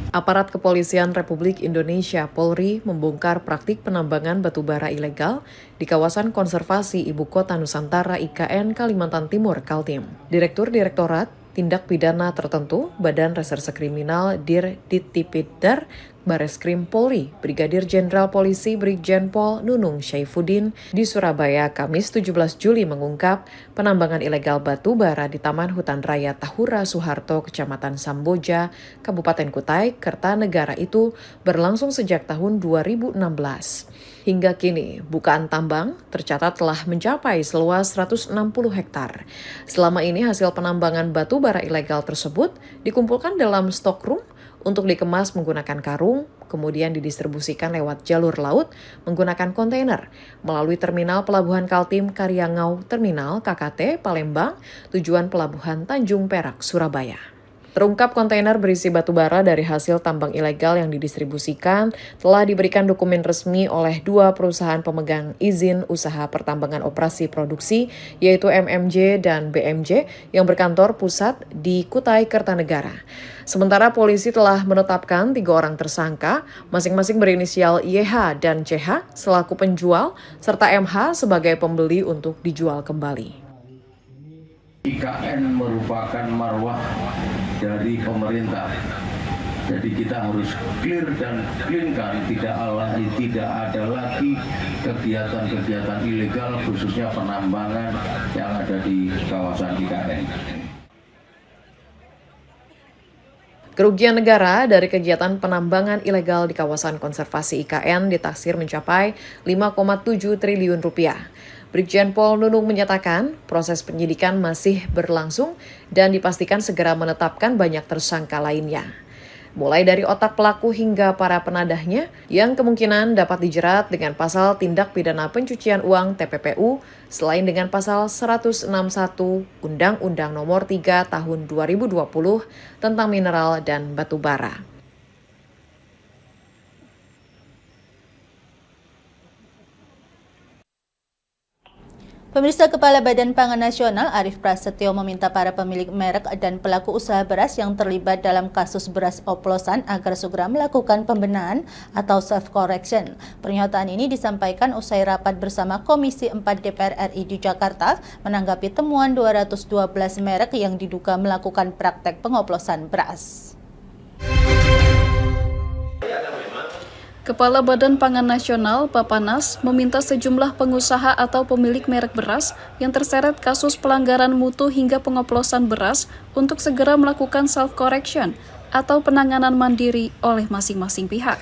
Aparat Kepolisian Republik Indonesia Polri membongkar praktik penambangan batu bara ilegal di kawasan konservasi Ibu Kota Nusantara IKN Kalimantan Timur Kaltim. Direktur Direktorat Tindak Pidana Tertentu Badan Reserse Kriminal Dir.Ditipidar Bareskrim Polri, Brigadir Jenderal Polisi Brigjen Pol Nunung Syaifuddin di Surabaya, Kamis 17 Juli mengungkap penambangan ilegal batu bara di Taman Hutan Raya Tahura Soeharto, Kecamatan Samboja, Kabupaten Kutai, Kertanegara itu berlangsung sejak tahun 2016. Hingga kini, bukaan tambang tercatat telah mencapai seluas 160 hektar. Selama ini hasil penambangan batu bara ilegal tersebut dikumpulkan dalam stockroom untuk dikemas menggunakan karung, kemudian didistribusikan lewat jalur laut menggunakan kontainer melalui Terminal Pelabuhan Kaltim Karyangau Terminal KKT Palembang, tujuan Pelabuhan Tanjung Perak, Surabaya. Terungkap kontainer berisi batu bara dari hasil tambang ilegal yang didistribusikan telah diberikan dokumen resmi oleh 2 perusahaan pemegang izin usaha pertambangan operasi produksi, yaitu MMJ dan BMJ yang berkantor pusat di Kutai Kertanegara. Sementara polisi telah menetapkan 3 orang tersangka, masing-masing berinisial YH dan CH selaku penjual, serta MH sebagai pembeli untuk dijual kembali. IKN merupakan marwah dari pemerintah. Jadi kita harus clear dan cleankan, tidak ada lagi kegiatan-kegiatan ilegal khususnya penambangan yang ada di kawasan IKN. Kerugian negara dari kegiatan penambangan ilegal di kawasan konservasi IKN ditaksir mencapai 5,7 triliun rupiah. Brigjen Pol Nunung menyatakan proses penyidikan masih berlangsung dan dipastikan segera menetapkan banyak tersangka lainnya. Mulai dari otak pelaku hingga para penadahnya yang kemungkinan dapat dijerat dengan pasal tindak pidana pencucian uang TPPU selain dengan pasal 161 Undang-Undang Nomor 3 Tahun 2020 tentang mineral dan batu bara. Pemirsa, Kepala Badan Pangan Nasional Arief Prasetyo meminta para pemilik merek dan pelaku usaha beras yang terlibat dalam kasus beras oplosan agar segera melakukan pembenahan atau self-correction. Pernyataan ini disampaikan usai rapat bersama Komisi 4 DPR RI di Jakarta menanggapi temuan 212 merek yang diduga melakukan praktek pengoplosan beras. Kepala Badan Pangan Nasional Bapanas meminta sejumlah pengusaha atau pemilik merek beras yang terseret kasus pelanggaran mutu hingga pengoplosan beras untuk segera melakukan self-correction atau penanganan mandiri oleh masing-masing pihak.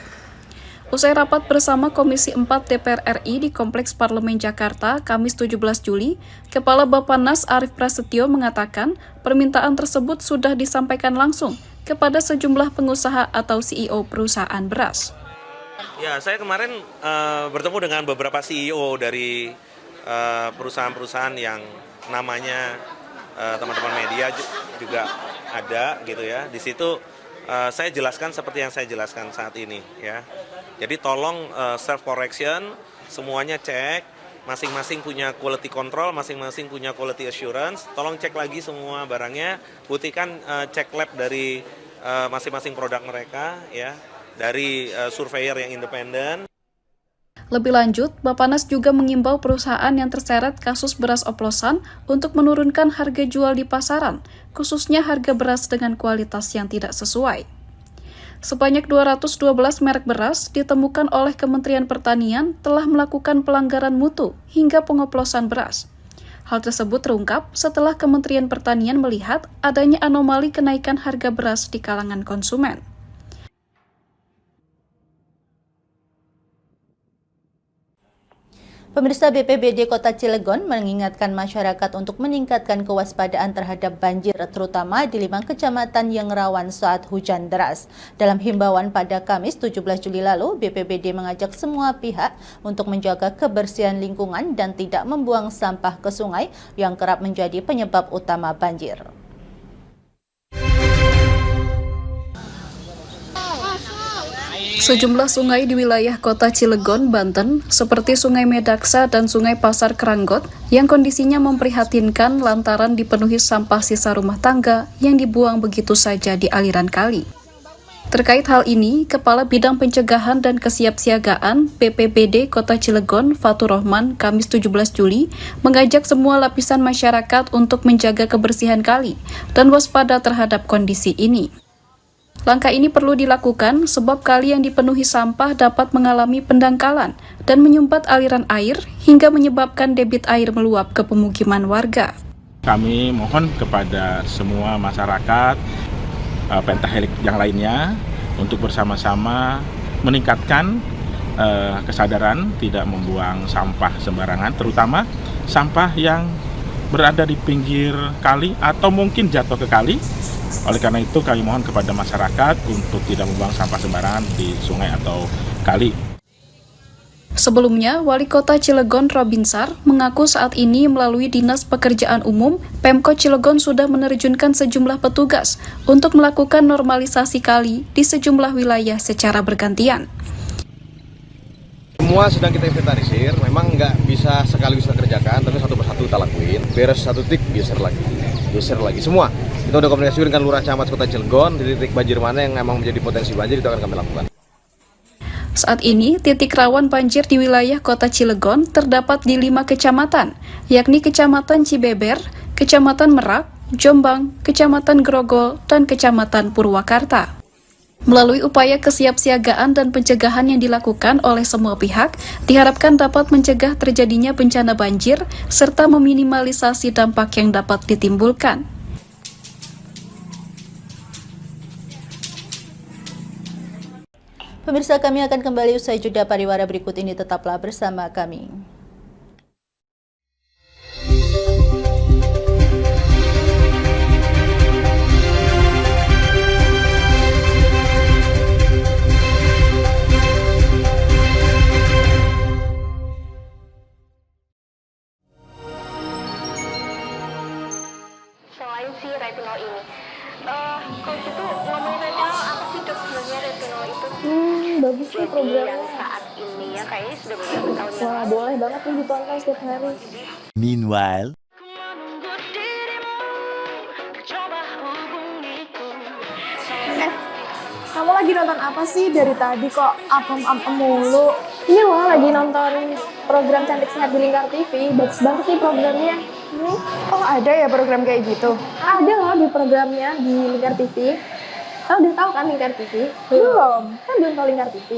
Usai rapat bersama Komisi 4 DPR RI di Kompleks Parlemen Jakarta, Kamis 17 Juli, Kepala Bappenas Arief Prasetyo mengatakan permintaan tersebut sudah disampaikan langsung kepada sejumlah pengusaha atau CEO perusahaan beras. Ya, saya kemarin bertemu dengan beberapa CEO dari perusahaan-perusahaan yang namanya teman-teman media juga ada gitu ya. Di situ saya jelaskan seperti yang saya jelaskan saat ini ya. Jadi tolong self correction, semuanya cek, masing-masing punya quality control, masing-masing punya quality assurance. Tolong cek lagi semua barangnya, buktikan cek lab dari masing-masing produk mereka ya, dari surveyor yang independen. Lebih lanjut, Bappenas juga mengimbau perusahaan yang terseret kasus beras oplosan untuk menurunkan harga jual di pasaran, khususnya harga beras dengan kualitas yang tidak sesuai. Sebanyak 212 merek beras ditemukan oleh Kementerian Pertanian telah melakukan pelanggaran mutu hingga pengoplosan beras. Hal tersebut terungkap setelah Kementerian Pertanian melihat adanya anomali kenaikan harga beras di kalangan konsumen. Pemirsa, BPBD Kota Cilegon mengingatkan masyarakat untuk meningkatkan kewaspadaan terhadap banjir, terutama di 5 kecamatan yang rawan saat hujan deras. Dalam himbauan pada Kamis 17 Juli lalu, BPBD mengajak semua pihak untuk menjaga kebersihan lingkungan dan tidak membuang sampah ke sungai yang kerap menjadi penyebab utama banjir. Sejumlah sungai di wilayah Kota Cilegon, Banten, seperti Sungai Medaksa dan Sungai Pasar Keranggot, yang kondisinya memprihatinkan lantaran dipenuhi sampah sisa rumah tangga yang dibuang begitu saja di aliran kali. Terkait hal ini, Kepala Bidang Pencegahan dan Kesiapsiagaan BPBD Kota Cilegon, Fatur Rohman, Kamis 17 Juli, mengajak semua lapisan masyarakat untuk menjaga kebersihan kali dan waspada terhadap kondisi ini. Langkah ini perlu dilakukan sebab kali yang dipenuhi sampah dapat mengalami pendangkalan dan menyumbat aliran air hingga menyebabkan debit air meluap ke pemukiman warga. Kami mohon kepada semua masyarakat, pentahelik yang lainnya untuk bersama-sama meningkatkan kesadaran tidak membuang sampah sembarangan, terutama sampah yang berada di pinggir kali atau mungkin jatuh ke kali. Oleh karena itu kami mohon kepada masyarakat untuk tidak membuang sampah sembarangan di sungai atau kali. Sebelumnya, Wali Kota Cilegon Robinsar mengaku saat ini melalui Dinas Pekerjaan Umum, Pemkot Cilegon sudah menerjunkan sejumlah petugas untuk melakukan normalisasi kali di sejumlah wilayah secara bergantian. Semua sedang kita inventarisir, memang nggak bisa sekaligus kita kerjakan, tapi satu persatu kita lakuin. Beres satu titik, geser lagi semua. Kita udah komunikasi dengan Lurah Camat Kota Cilegon, di titik banjir mana yang memang menjadi potensi banjir itu akan kami lakukan. Saat ini, titik rawan banjir di wilayah Kota Cilegon terdapat di 5 kecamatan, yakni Kecamatan Cibeber, Kecamatan Merak, Jombang, Kecamatan Grogol, dan Kecamatan Purwakarta. Melalui upaya kesiapsiagaan dan pencegahan yang dilakukan oleh semua pihak, diharapkan dapat mencegah terjadinya bencana banjir serta meminimalisasi dampak yang dapat ditimbulkan. Pemirsa, kami akan kembali usai jeda pariwara berikut ini, tetaplah bersama kami. Selain si retinol ini, kalau gitu ngomongin retinol, apa sih dok sebenarnya retinol itu? Bagus nih programnya. Yang saat ini ya kayaknya sudah beberapa tahun yang Wah, boleh banget nih ditonton setiap hari. Meanwhile, Kamu lagi nonton apa sih dari tadi kok apem-apem mulu? Ini loh lagi nonton program Cantik Sehat di Lingkar TV. Bagus banget nih programnya. Oh, ada ya program kayak gitu? Ada loh di programnya di Lingkar TV. Kau udah tahu kan Lingkar TV? Belum. Kan belum tahu Lingkar TV.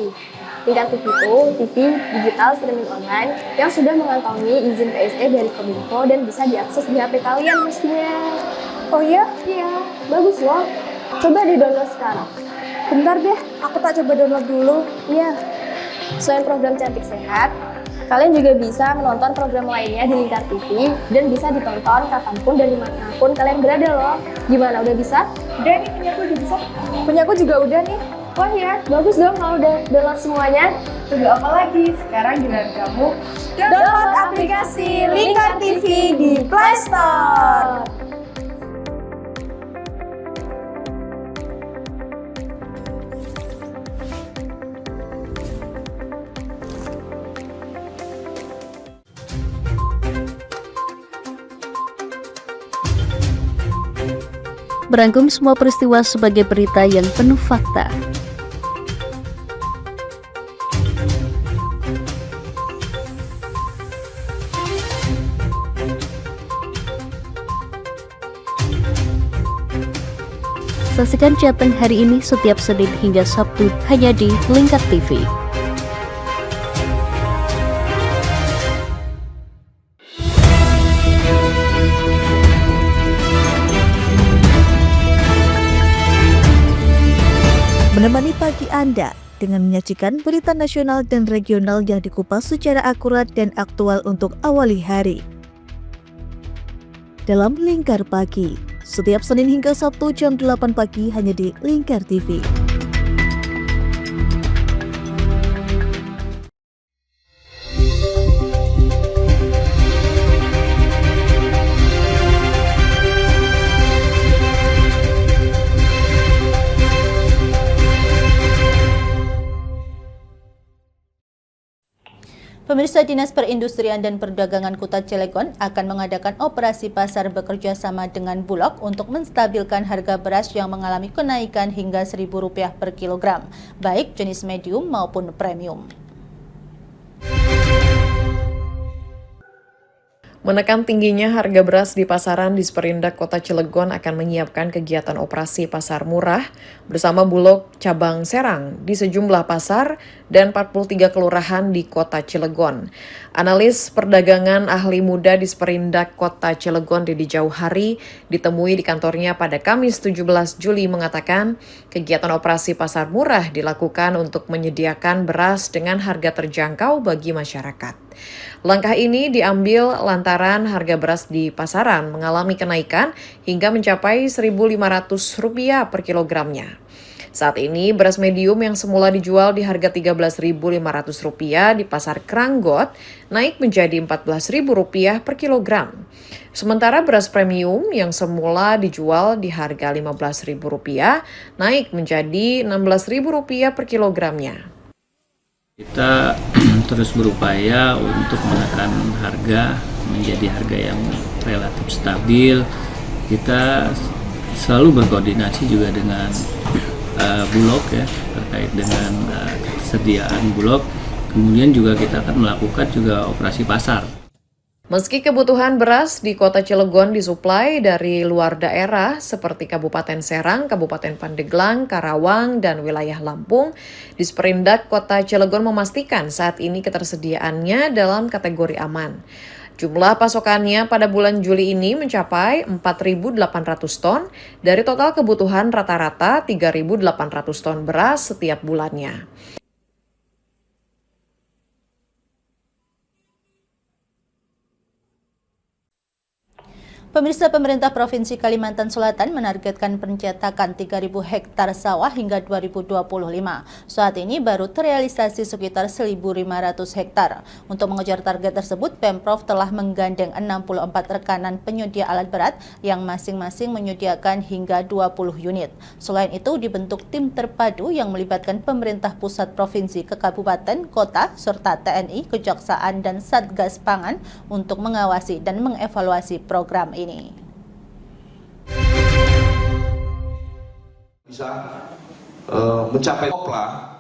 Lingkar TV itu TV digital streaming online yang sudah mengantongi izin PSE dari Kominfo dan bisa diakses di HP kalian mestinya. Oh iya? Iya, bagus loh. Coba di download sekarang. Bentar deh, aku tak coba download dulu. Iya. Selain program Cantik Sehat, kalian juga bisa menonton program lainnya di Lingkar TV dan bisa ditonton kapanpun dan dimanapun kalian berada loh. Gimana, udah bisa? Udah nih, punyaku udah bisa. Punyaku juga udah nih. Wah ya, bagus dong kalau udah download semuanya. Tunggu apa lagi? Sekarang giliran kamu download aplikasi Lingkar TV di Play Store. Merangkum semua peristiwa sebagai berita yang penuh fakta. Saksikan Jateng hari ini setiap Senin hingga Sabtu hanya di Lingkar TV. Menemani pagi Anda dengan menyajikan berita nasional dan regional yang dikupas secara akurat dan aktual untuk awali hari. Dalam Lingkar Pagi, setiap Senin hingga Sabtu jam 8 pagi hanya di Lingkar TV. Pemirsa, Dinas Perindustrian dan Perdagangan Kota Cilegon akan mengadakan operasi pasar bekerja sama dengan Bulog untuk menstabilkan harga beras yang mengalami kenaikan hingga Rp1.000 per kilogram, baik jenis medium maupun premium. Menekan tingginya harga beras di pasaran, Disperindak Kota Cilegon akan menyiapkan kegiatan operasi pasar murah bersama Bulog Cabang Serang di sejumlah pasar dan 43 kelurahan di Kota Cilegon. Analis perdagangan ahli muda Disperindak Kota Cilegon, Dedi Jauhari, ditemui di kantornya pada Kamis 17 Juli mengatakan kegiatan operasi pasar murah dilakukan untuk menyediakan beras dengan harga terjangkau bagi masyarakat. Langkah ini diambil lantaran harga beras di pasaran mengalami kenaikan hingga mencapai Rp1.500 per kilogramnya. Saat ini beras medium yang semula dijual di harga Rp13.500 di pasar Kranggot naik menjadi Rp14.000 per kilogram. Sementara beras premium yang semula dijual di harga Rp15.000 naik menjadi Rp16.000 per kilogramnya. Kita terus berupaya untuk menekan harga menjadi harga yang relatif stabil. Kita selalu berkoordinasi juga dengan Bulog ya, terkait dengan kesediaan Bulog. Kemudian juga kita akan melakukan juga operasi pasar. Meski kebutuhan beras di Kota Cilegon disuplai dari luar daerah seperti Kabupaten Serang, Kabupaten Pandeglang, Karawang, dan wilayah Lampung, Disperindak Kota Cilegon memastikan saat ini ketersediaannya dalam kategori aman. Jumlah pasokannya pada bulan Juli ini mencapai 4.800 ton dari total kebutuhan rata-rata 3.800 ton beras setiap bulannya. Pemirsa, pemerintah Provinsi Kalimantan Selatan menargetkan pencetakan 3.000 hektar sawah hingga 2025. Saat ini baru terrealisasi sekitar 1.500 hektar. Untuk mengejar target tersebut, Pemprov telah menggandeng 64 rekanan penyedia alat berat yang masing-masing menyediakan hingga 20 unit. Selain itu, dibentuk tim terpadu yang melibatkan pemerintah pusat provinsi ke kabupaten, kota, serta TNI, Kejaksaan, dan Satgas Pangan untuk mengawasi dan mengevaluasi program ini. Bisa mencapai kopla.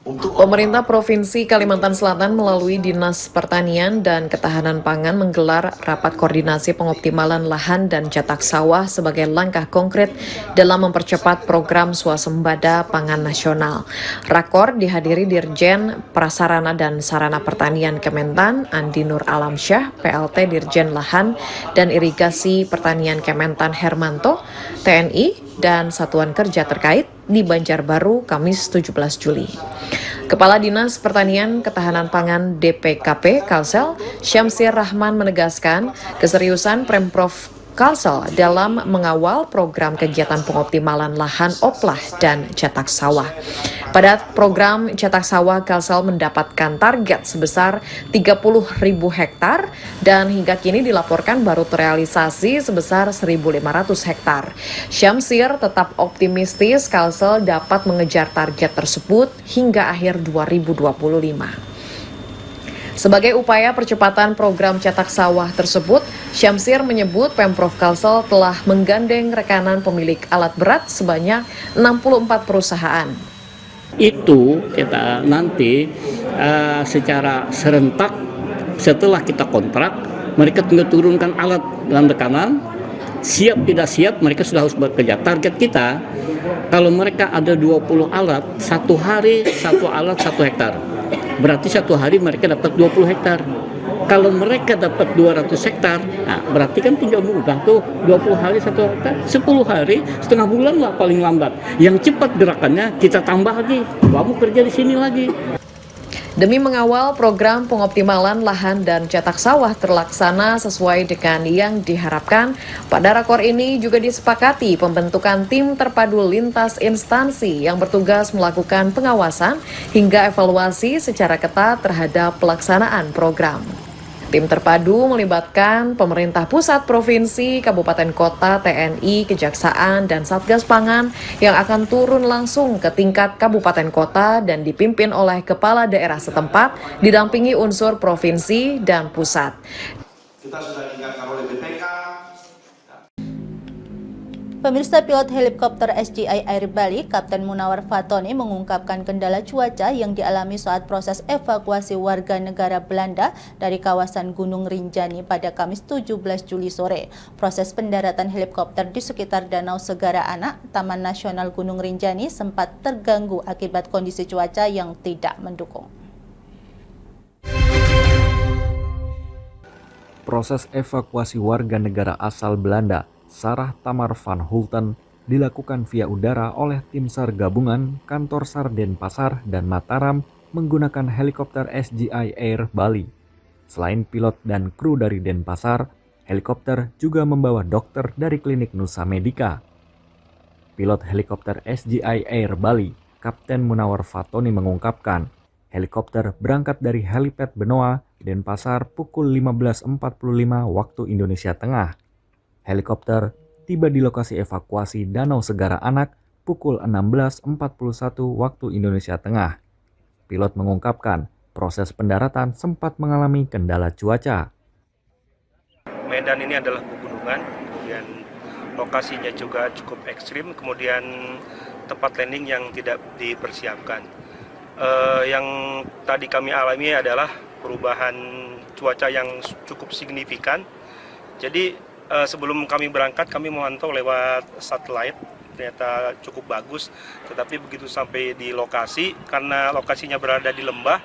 Pemerintah Provinsi Kalimantan Selatan melalui Dinas Pertanian dan Ketahanan Pangan menggelar rapat koordinasi pengoptimalan lahan dan cetak sawah sebagai langkah konkret dalam mempercepat program swasembada pangan nasional. Rakor dihadiri Dirjen Prasarana dan Sarana Pertanian Kementan, Andi Nur Alamsyah, PLT Dirjen Lahan dan Irigasi Pertanian Kementan Hermanto, TNI, dan satuan kerja terkait di Banjarbaru, Kamis 17 Juli. Kepala Dinas Pertanian Ketahanan Pangan DPKP Kalsel, Syamsir Rahman menegaskan keseriusan Pemprov Kalsel dalam mengawal program kegiatan pengoptimalan lahan oplah dan cetak sawah. Pada program cetak sawah, Kalsel mendapatkan target sebesar 30.000 hektar dan hingga kini dilaporkan baru terrealisasi sebesar 1.500 hektar. Syamsir tetap optimistis Kalsel dapat mengejar target tersebut hingga akhir 2025. Sebagai upaya percepatan program cetak sawah tersebut, Syamsir menyebut Pemprov Kalsel telah menggandeng rekanan pemilik alat berat sebanyak 64 perusahaan. Itu kita nanti secara serentak setelah kita kontrak, mereka tinggal turunkan alat dalam rekanan, siap tidak siap mereka sudah harus bekerja. Target kita, kalau mereka ada 20 alat, satu hari satu alat 1 hektar. Berarti satu hari mereka dapat 20 hektar. Kalau mereka dapat 200 hektar, nah berarti kan tinggal mudah tuh 20 hari 1 hektar, 10 hari, setengah bulan lah paling lambat. Yang cepat gerakannya kita tambah lagi, kamu kerja di sini lagi. Demi mengawal program pengoptimalan lahan dan cetak sawah terlaksana sesuai dengan yang diharapkan, pada rakor ini juga disepakati pembentukan tim terpadu lintas instansi yang bertugas melakukan pengawasan hingga evaluasi secara ketat terhadap pelaksanaan program. Tim terpadu melibatkan pemerintah pusat, provinsi, kabupaten kota, TNI, Kejaksaan, dan Satgas Pangan yang akan turun langsung ke tingkat kabupaten kota dan dipimpin oleh kepala daerah setempat, didampingi unsur provinsi dan pusat. Kita sudah diingatkan oleh BPK. Pemirsa, pilot helikopter SGI Air Bali, Kapten Munawar Fatoni mengungkapkan kendala cuaca yang dialami saat proses evakuasi warga negara Belanda dari kawasan Gunung Rinjani pada Kamis 17 Juli sore. Proses pendaratan helikopter di sekitar Danau Segara Anak, Taman Nasional Gunung Rinjani sempat terganggu akibat kondisi cuaca yang tidak mendukung. Proses evakuasi warga negara asal Belanda, Sarah Tamar van Hulten, dilakukan via udara oleh tim SAR gabungan Kantor SAR Denpasar dan Mataram menggunakan helikopter SGI Air Bali. Selain pilot dan kru dari Denpasar, helikopter juga membawa dokter dari klinik Nusa Medika. Pilot helikopter SGI Air Bali, Kapten Munawar Fatoni mengungkapkan, helikopter berangkat dari helipad Benoa, Denpasar pukul 15.45 waktu Indonesia Tengah. Helikopter tiba di lokasi evakuasi Danau Segara Anak pukul 16.41 waktu Indonesia Tengah. Pilot mengungkapkan proses pendaratan sempat mengalami kendala cuaca. Medan ini adalah pegunungan, kemudian lokasinya juga cukup ekstrim, kemudian tempat landing yang tidak dipersiapkan. Yang tadi kami alami adalah perubahan cuaca yang cukup signifikan. Jadi sebelum kami berangkat, kami memantau lewat satelit, ternyata cukup bagus. Tetapi begitu sampai di lokasi, karena lokasinya berada di lembah,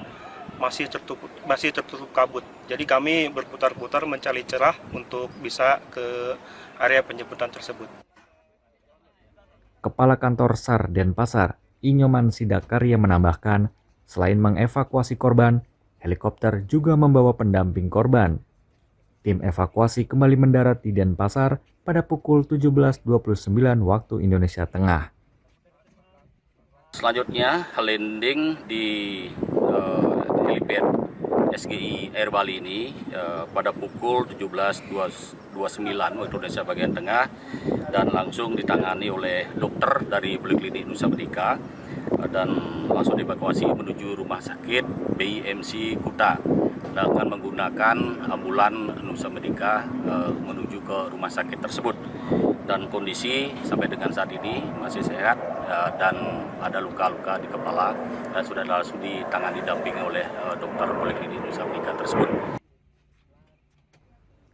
masih tertutup kabut. Jadi kami berputar-putar mencari cerah untuk bisa ke area penjemputan tersebut. Kepala Kantor SAR Denpasar, Inyoman Sidakarya menambahkan, selain mengevakuasi korban, helikopter juga membawa pendamping korban. Tim evakuasi kembali mendarat di Denpasar pada pukul 17.29 waktu Indonesia Tengah. Selanjutnya landing di helipad SGI Air Bali ini pada pukul 17.29 waktu Indonesia bagian tengah dan langsung ditangani oleh dokter dari Poliklinik Nusa Medika dan langsung dievakuasi menuju rumah sakit BIMC Kuta dengan menggunakan ambulan Nusa Medika menuju ke rumah sakit tersebut. Dan kondisi sampai dengan saat ini masih sehat dan ada luka-luka di kepala dan sudah langsung ditangani didampingi oleh dokter Poliklinik Nusa Medika tersebut.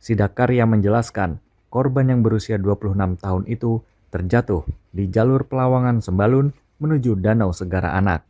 Sidakarya menjelaskan, korban yang berusia 26 tahun itu terjatuh di jalur Pelawangan Sembalun menuju Danau Segara Anak.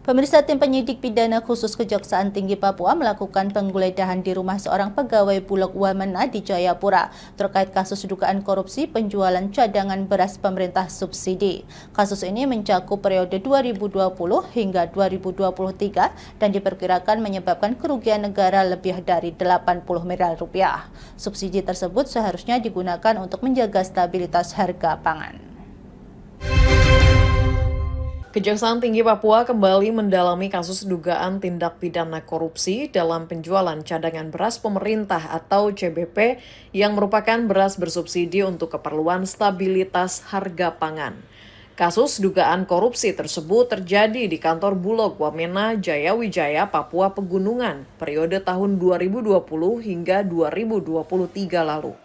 Pemirsa, tim penyidik pidana khusus Kejaksaan Tinggi Papua melakukan penggeledahan di rumah seorang pegawai Bulog Wamena di Jayapura terkait kasus dugaan korupsi penjualan cadangan beras pemerintah subsidi. Kasus ini mencakup periode 2020 hingga 2023 dan diperkirakan menyebabkan kerugian negara lebih dari 80 miliar rupiah. Subsidi tersebut seharusnya digunakan untuk menjaga stabilitas harga pangan. Kejaksaan Tinggi Papua kembali mendalami kasus dugaan tindak pidana korupsi dalam penjualan cadangan beras pemerintah atau CBP yang merupakan beras bersubsidi untuk keperluan stabilitas harga pangan. Kasus dugaan korupsi tersebut terjadi di kantor Bulog Wamena, Jayawijaya, Papua Pegunungan, periode tahun 2020 hingga 2023 lalu.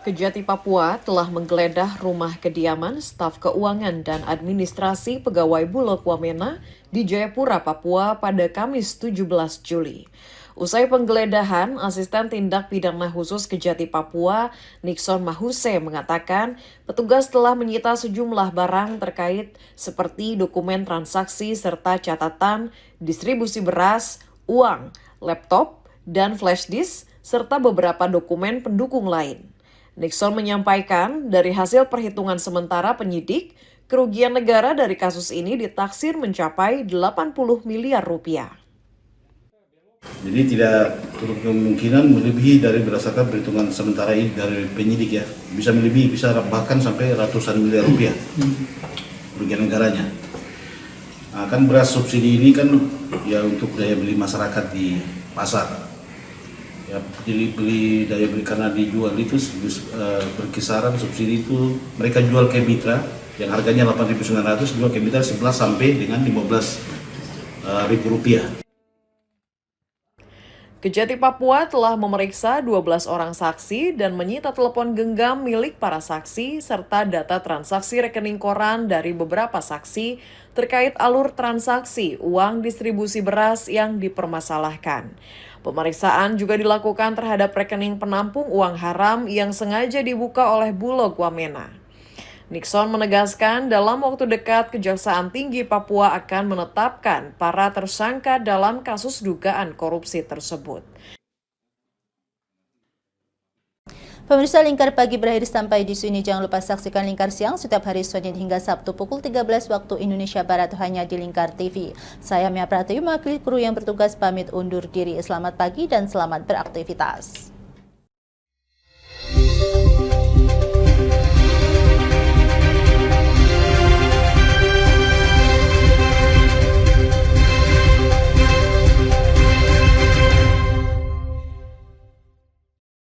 Kejati Papua telah menggeledah rumah kediaman staf keuangan dan administrasi pegawai Bulog Wamena di Jayapura, Papua pada Kamis 17 Juli. Usai penggeledahan, Asisten Tindak Pidana Khusus Kejati Papua, Nixon Mahuse, mengatakan petugas telah menyita sejumlah barang terkait seperti dokumen transaksi serta catatan, distribusi beras, uang, laptop, dan flash disk, serta beberapa dokumen pendukung lain. Nixon menyampaikan dari hasil perhitungan sementara penyidik, kerugian negara dari kasus ini ditaksir mencapai 80 miliar rupiah. Jadi tidak terlalu kemungkinan melebihi dari berdasarkan perhitungan sementara ini dari penyidik ya. Bisa melebihi, bisa bahkan sampai ratusan miliar rupiah kerugian negaranya. Nah, kan beras subsidi ini kan ya untuk daya beli masyarakat di pasar. Ya, beli daya beli karena dijual itu berkisaran subsidi itu mereka jual ke mitra yang harganya 8.900 jual ke mitra 11 sampai dengan 15.000 rupiah. Kejati Papua telah memeriksa 12 orang saksi dan menyita telepon genggam milik para saksi serta data transaksi rekening koran dari beberapa saksi terkait alur transaksi uang distribusi beras yang dipermasalahkan. Pemeriksaan juga dilakukan terhadap rekening penampung uang haram yang sengaja dibuka oleh Bulog Wamena. Nixon menegaskan dalam waktu dekat Kejaksaan Tinggi Papua akan menetapkan para tersangka dalam kasus dugaan korupsi tersebut. Pemirsa, Lingkar Pagi berakhir sampai di sini. Jangan lupa saksikan Lingkar Siang setiap hari Senin hingga Sabtu pukul 13 waktu Indonesia Barat hanya di Lingkar TV. Saya Mia Pratiwi, mewakili kru yang bertugas pamit undur diri. Selamat pagi dan selamat beraktivitas.